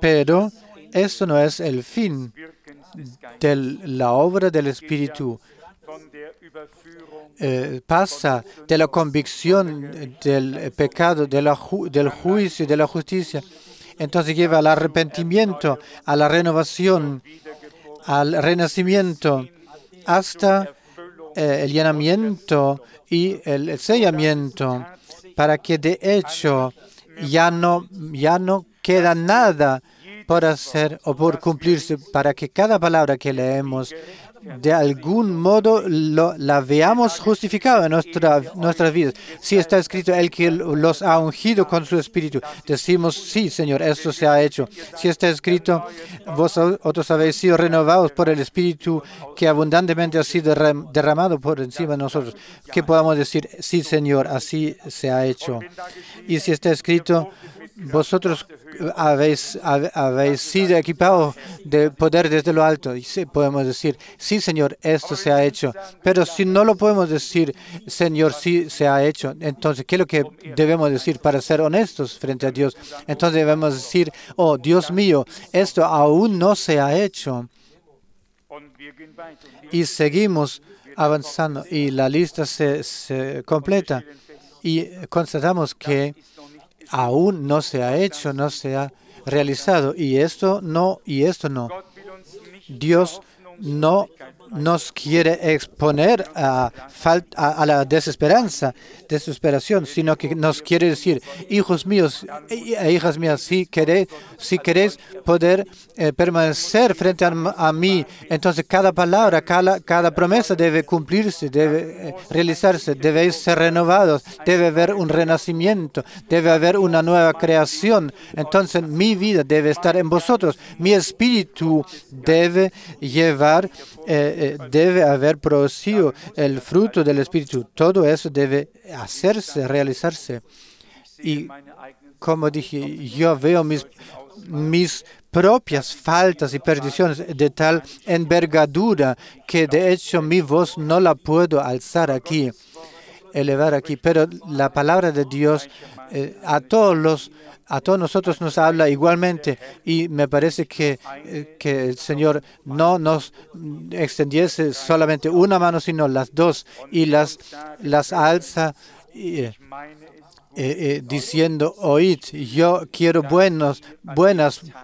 Pero eso no es el fin de la obra del Espíritu. Pasa de la convicción del pecado, del juicio y de la justicia. Entonces lleva al arrepentimiento, a la renovación, al renacimiento, hasta el llenamiento y el sellamiento, para que de hecho ya no queda nada por hacer o por cumplirse, para que cada palabra que leemos de algún modo la veamos justificada en nuestras vidas. Si está escrito, el que los ha ungido con su Espíritu, decimos, sí, Señor, esto se ha hecho. Si está escrito, vosotros habéis sido renovados por el Espíritu que abundantemente ha sido derramado por encima de nosotros, que podamos decir, sí, Señor, así se ha hecho. Y si está escrito, vosotros habéis sido equipados de poder desde lo alto. Y sí, podemos decir, sí, Señor, esto se ha hecho. Pero si no lo podemos decir, Señor, sí se ha hecho, entonces, ¿qué es lo que debemos decir para ser honestos frente a Dios? Entonces debemos decir, oh, Dios mío, esto aún no se ha hecho. Y seguimos avanzando y la lista se completa. Y constatamos que aún no se ha hecho, no se ha realizado. Y esto no, y esto no. Dios no nos quiere exponer a la desesperación, sino que nos quiere decir, hijos míos e hijas mías, si queréis poder permanecer frente a mí, entonces cada palabra, cada promesa debe cumplirse, debe realizarse, debéis ser renovados, debe haber un renacimiento, debe haber una nueva creación. Entonces mi vida debe estar en vosotros, mi espíritu debe llevar debe haber producido el fruto del Espíritu. Todo eso debe hacerse, realizarse. Y como dije, yo veo mis propias faltas y perdiciones de tal envergadura que de hecho mi voz no la puedo alzar aquí, elevar aquí. Pero la palabra de Dios a todos nosotros nos habla igualmente, y me parece que el Señor no nos extendiese solamente una mano, sino las dos, y las alza diciendo, oíd, yo quiero buenas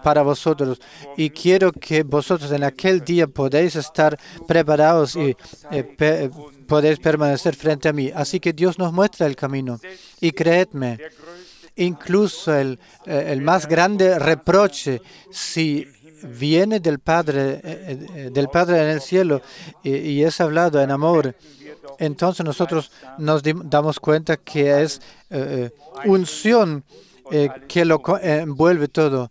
para vosotros y quiero que vosotros en aquel día podéis estar preparados y podéis permanecer frente a mí. Así que Dios nos muestra el camino. Y creedme, incluso el más grande reproche, si viene del Padre en el cielo y es hablado en amor, entonces nosotros nos damos cuenta que es unción que lo envuelve todo.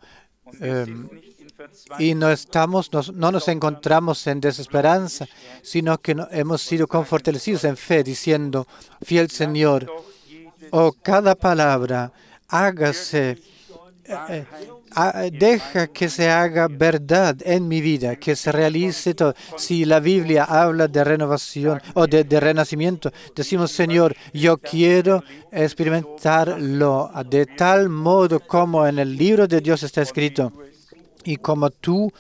Y no nos encontramos en desesperanza, sino que hemos sido fortalecidos en fe, diciendo, fiel Señor, cada palabra, hágase, deja que se haga verdad en mi vida, que se realice todo. Si la Biblia habla de renovación o de renacimiento, decimos, Señor, yo quiero experimentarlo de tal modo como en el libro de Dios está escrito y como tú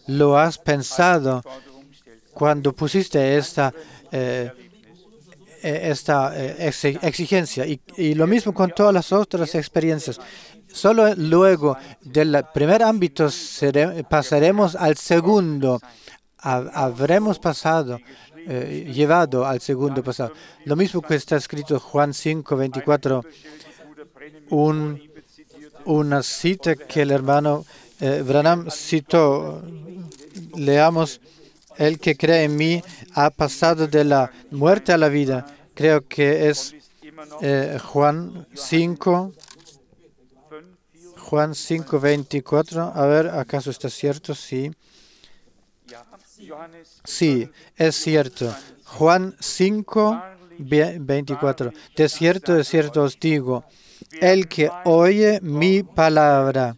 lo has pensado cuando pusiste esta exigencia. Y lo mismo con todas las otras experiencias. Solo luego del primer ámbito pasaremos al segundo. Habremos llevado al segundo pasado. Lo mismo que está escrito en Juan 5:24, una cita que el hermano Branham citó. Leamos, el que cree en mí ha pasado de la muerte a la vida. Creo que es Juan 5:24. A ver, ¿acaso está cierto? Sí. Sí, es cierto. Juan 5:24. De cierto os digo, el que oye mi palabra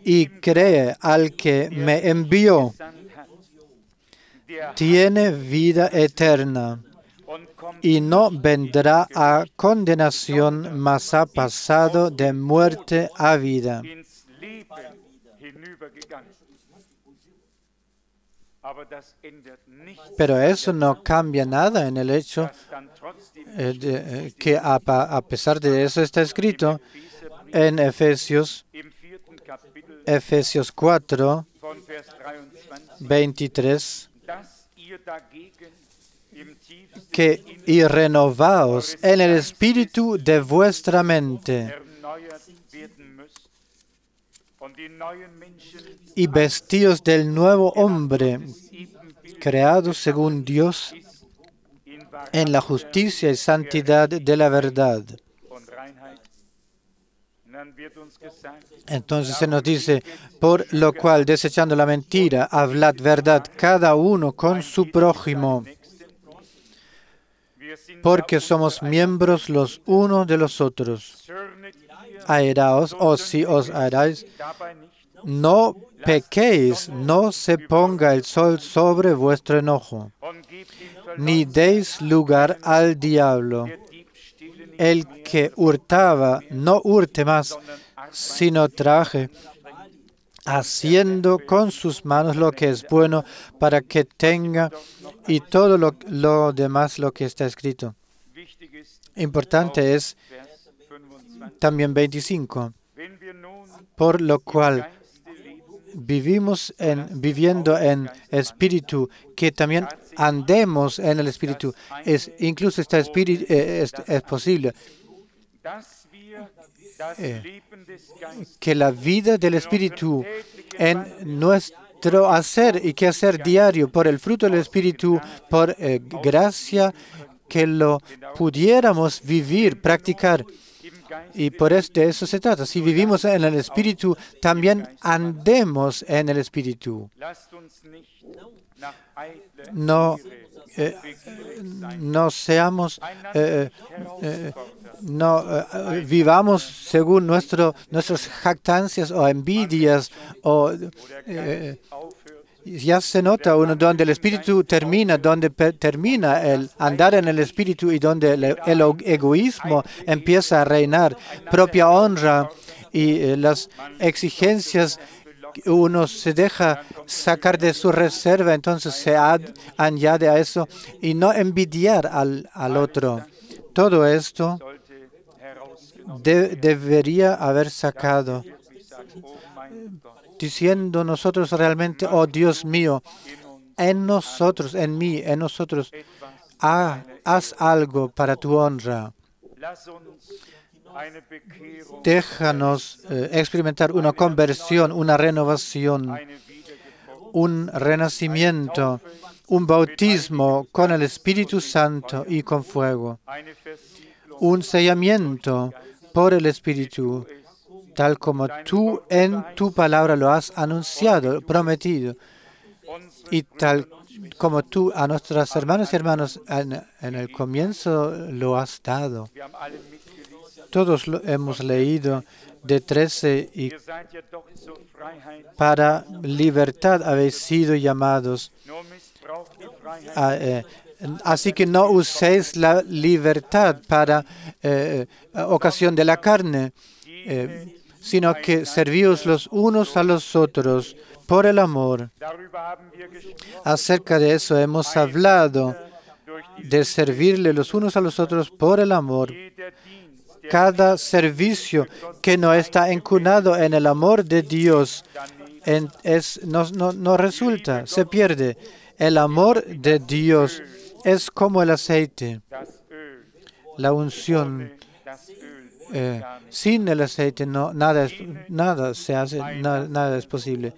y cree al que me envió, tiene vida eterna y no vendrá a condenación, mas ha pasado de muerte a vida. Pero eso no cambia nada en el hecho que a pesar de eso está escrito en Efesios 4:23, y renovaos en el espíritu de vuestra mente y vestíos del nuevo hombre, creado según Dios en la justicia y santidad de la verdad. Entonces se nos dice, por lo cual, desechando la mentira, hablad verdad cada uno con su prójimo, porque somos miembros los unos de los otros. Airaos, o si os airáis, no pequéis, no se ponga el sol sobre vuestro enojo, ni deis lugar al diablo. El que hurtaba, no hurte más, sino trabaje, haciendo con sus manos lo que es bueno, para que tenga, y todo lo demás lo que está escrito. Importante es también 25. Por lo cual viviendo en espíritu, que también andemos en el espíritu. Incluso es posible que la vida del espíritu en nuestro hacer y quehacer diario, por el fruto del espíritu, por gracia, que lo pudiéramos vivir, practicar. Y de eso se trata. Si vivimos en el Espíritu, también andemos en el Espíritu. No vivamos según nuestras jactancias o envidias ya se nota donde el espíritu termina, donde termina el andar en el espíritu y donde el egoísmo empieza a reinar, propia honra y las exigencias, uno se deja sacar de su reserva, entonces se añade a eso y no envidiar al otro. Todo esto debería haber sacado, diciendo nosotros realmente, oh Dios mío, en nosotros, en mí, en nosotros, haz algo para tu honra. Déjanos experimentar una conversión, una renovación, un renacimiento, un bautismo con el Espíritu Santo y con fuego, un sellamiento por el Espíritu, tal como tú en tu palabra lo has anunciado, prometido, y tal como tú a nuestras hermanas y hermanos en el comienzo lo has dado. Todos lo hemos leído de 13 y para libertad habéis sido llamados. Así que no uséis la libertad para ocasión de la carne, sino que servíos los unos a los otros por el amor. Acerca de eso hemos hablado, de servirle los unos a los otros por el amor. Cada servicio que no está encunado en el amor de Dios no resulta, se pierde. El amor de Dios es como el aceite, la unción. Sin el aceite nada se hace, nada es posible.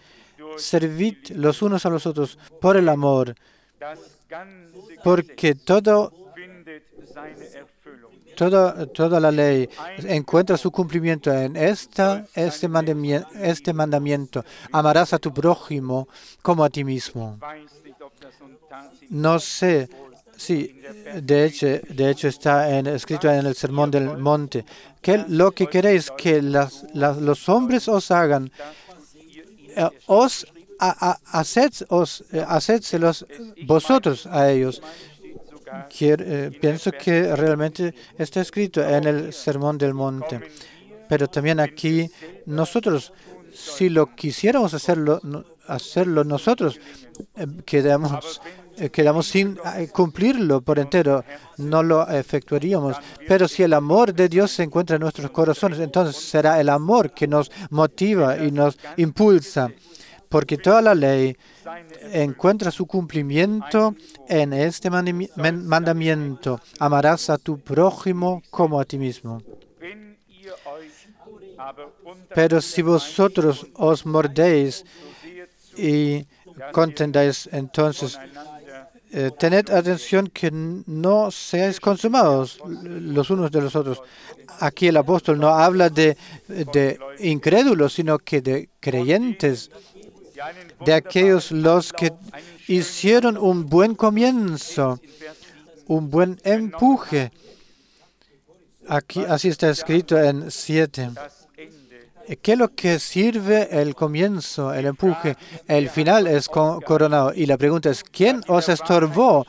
Servid los unos a los otros por el amor, porque toda la ley encuentra su cumplimiento en este mandamiento. Amarás a tu prójimo como a ti mismo. No sé, sí, de hecho está escrito en el Sermón del Monte, que lo que queréis que los hombres os hagan, hacedselos vosotros a ellos. Pienso que realmente está escrito en el Sermón del Monte. Pero también aquí nosotros, si lo quisiéramos hacerlo nosotros, quedamos sin cumplirlo por entero, no lo efectuaríamos. Pero si el amor de Dios se encuentra en nuestros corazones, entonces será el amor que nos motiva y nos impulsa, porque toda la ley encuentra su cumplimiento en este mandamiento: amarás a tu prójimo como a ti mismo. Pero si vosotros os mordéis y contendáis, entonces tened atención que no seáis consumados los unos de los otros. Aquí el apóstol no habla de incrédulos, sino que de creyentes, de aquellos los que hicieron un buen comienzo, un buen empuje. Aquí así está escrito en 7. ¿Qué es lo que sirve el comienzo, el empuje? El final es coronado. Y la pregunta es, ¿quién os estorbó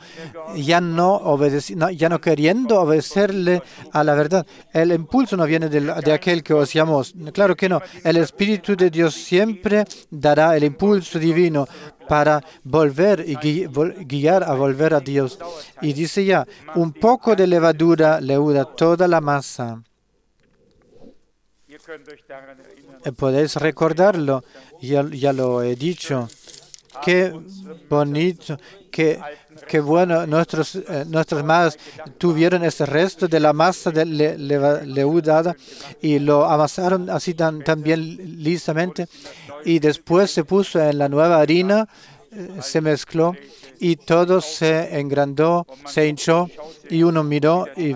ya no queriendo obedecerle a la verdad? El impulso no viene de aquel que os llamó. Claro que no. El Espíritu de Dios siempre dará el impulso divino para volver y guiar a volver a Dios. Y dice ya, un poco de levadura leuda toda la masa. Podéis recordarlo, ya lo he dicho. Qué bonito, qué bueno, nuestras madres tuvieron ese resto de la masa leudada y lo amasaron así también lisamente, y después se puso en la nueva harina, se mezcló y todo se engrandó, se hinchó, y uno miró y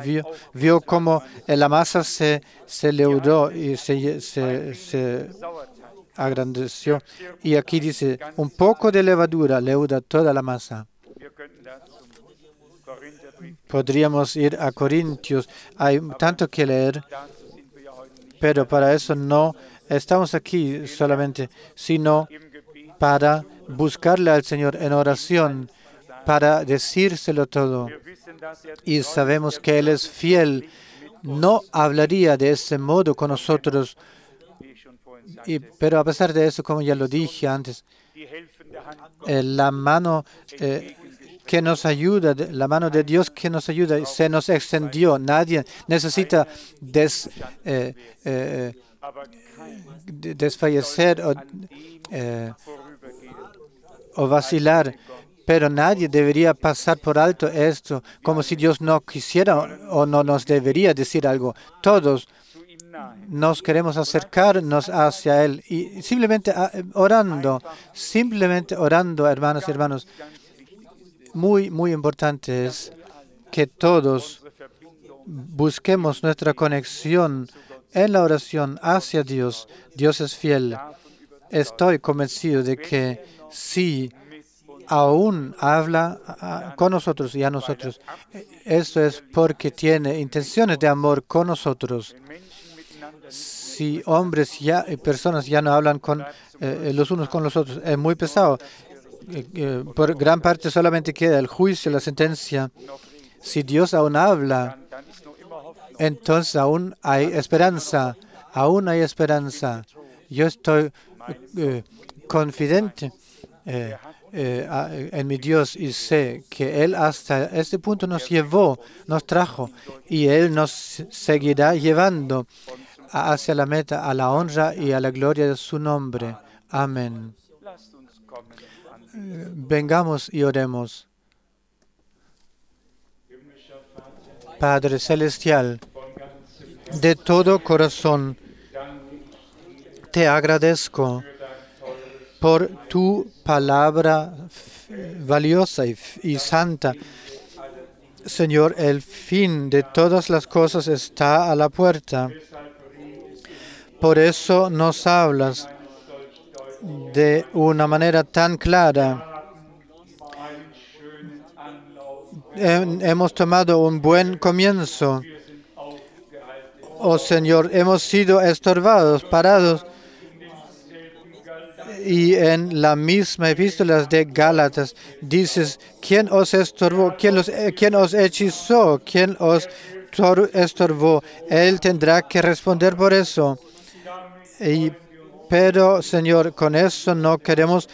vio cómo la masa se leudó y se agrandeció. Y aquí dice, un poco de levadura leuda toda la masa. Podríamos ir a Corintios, hay tanto que leer, pero para eso no estamos aquí solamente, sino para buscarle al Señor en oración, para decírselo todo. Y sabemos que Él es fiel. No hablaría de ese modo con nosotros, pero a pesar de eso, como ya lo dije antes, la mano que nos ayuda, la mano de Dios que nos ayuda, se nos extendió. Nadie necesita desfallecer o vacilar, pero nadie debería pasar por alto esto, como si Dios no quisiera o no nos debería decir algo. Todos nos queremos acercarnos hacia Él y simplemente orando, hermanas y hermanos. Muy, muy importante es que todos busquemos nuestra conexión en la oración hacia Dios. Dios es fiel. Estoy convencido de que sí, aún habla con nosotros y a nosotros. Esto es porque tiene intenciones de amor con nosotros. Si hombres y personas ya no hablan con los unos con los otros, es muy pesado. Por gran parte solamente queda el juicio, la sentencia. Si Dios aún habla, entonces aún hay esperanza. Aún hay esperanza. Yo estoy confidente en mi Dios y sé que Él hasta este punto nos llevó, nos trajo y Él nos seguirá llevando hacia la meta, a la honra y a la gloria de su nombre. Amén. Vengamos y oremos. Padre Celestial, de todo corazón te agradezco por tu palabra valiosa y santa. Señor, el fin de todas las cosas está a la puerta. Por eso nos hablas de una manera tan clara. Hemos tomado un buen comienzo. Oh Señor, hemos sido estorbados, parados. Y en la misma epístola de Gálatas dices, ¿quién os estorbó? ¿Quién os hechizó? ¿Quién os estorbó? Él tendrá que responder por eso. Pero, Señor, con eso no queremos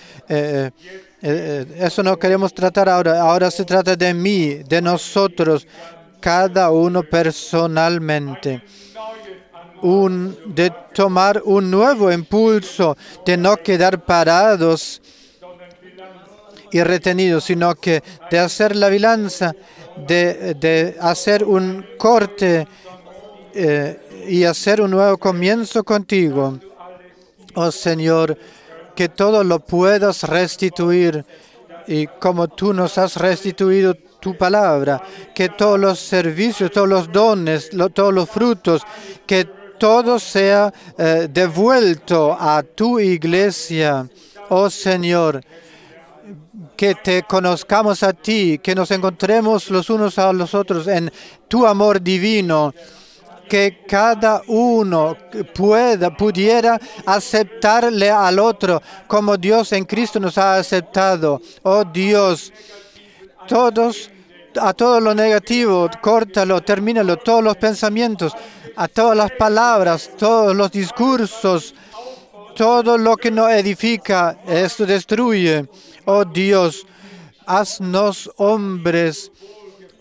tratar ahora. Ahora se trata de mí, de nosotros, cada uno personalmente. De tomar un nuevo impulso, de no quedar parados y retenidos, sino que de hacer la balanza, de hacer un corte y hacer un nuevo comienzo contigo. Oh Señor, que todo lo puedas restituir y como tú nos has restituido tu palabra, que todos los servicios, todos los dones, todos los frutos, que todo sea devuelto a tu iglesia. Oh Señor, que te conozcamos a ti, que nos encontremos los unos a los otros en tu amor divino, que cada uno pudiera aceptarle al otro como Dios en Cristo nos ha aceptado. Oh Dios, a todo lo negativo, córtalo, termínalo, todos los pensamientos, a todas las palabras, todos los discursos, todo lo que no edifica, esto destruye. Oh Dios, haznos hombres,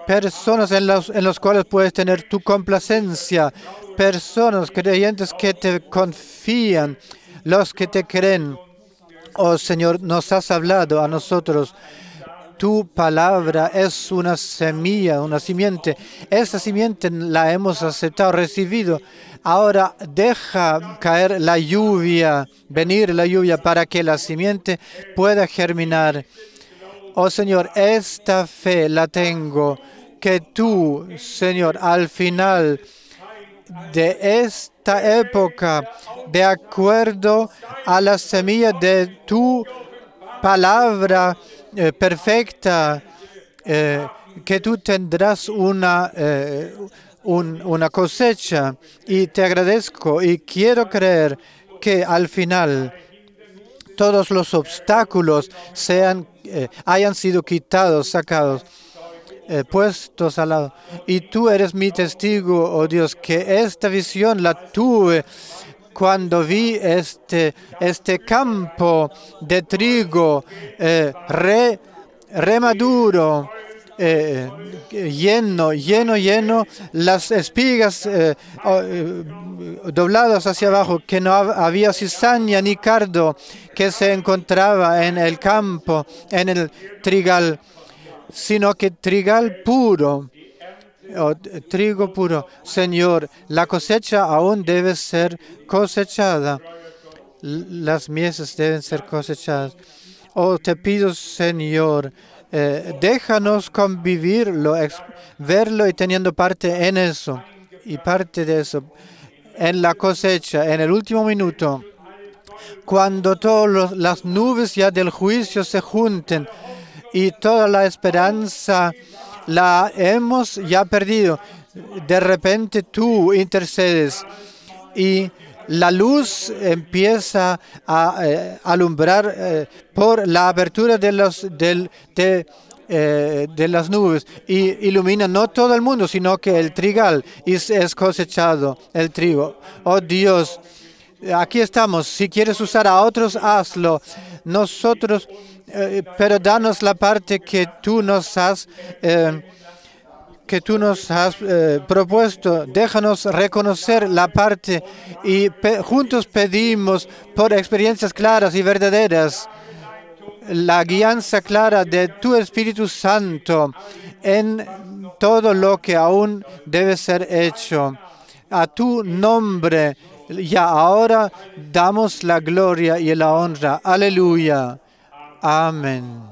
personas en los cuales puedes tener tu complacencia, personas creyentes que te confían, los que te creen. Oh Señor, nos has hablado a nosotros. Tu palabra es una semilla, una simiente. Esa simiente la hemos aceptado, recibido. Ahora deja caer la lluvia, venir la lluvia para que la simiente pueda germinar. Oh Señor, esta fe la tengo, que tú, Señor, al final de esta época, de acuerdo a la semilla de tu palabra perfecta, que tú tendrás una cosecha. Y te agradezco y quiero creer que al final todos los obstáculos hayan sido quitados, sacados, puestos al lado. Y tú eres mi testigo, oh Dios, que esta visión la tuve cuando vi este campo de trigo remaduro, lleno, las espigas dobladas hacia abajo, que no había cizaña ni cardo que se encontraba en el campo, en el trigal, sino que trigal puro, trigo puro. Señor, la cosecha aún debe ser cosechada. Las mieses deben ser cosechadas. Oh, te pido, Señor, déjanos convivirlo, verlo y teniendo parte en eso. Y parte de eso, en la cosecha, en el último minuto, cuando todas las nubes ya del juicio se junten y toda la esperanza la hemos ya perdido, de repente tú intercedes y la luz empieza a alumbrar por la abertura de las nubes y ilumina no todo el mundo, sino que el trigal es cosechado, el trigo. Oh Dios, aquí estamos. Si quieres usar a otros, hazlo. Nosotros, pero danos la parte que tú nos has propuesto. Déjanos reconocer la parte y juntos pedimos por experiencias claras y verdaderas la guianza clara de tu Espíritu Santo en todo lo que aún debe ser hecho. A tu nombre, ya ahora damos la gloria y la honra. Aleluya. Amén.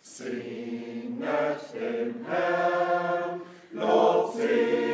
Singet dem Herrn, Lob singet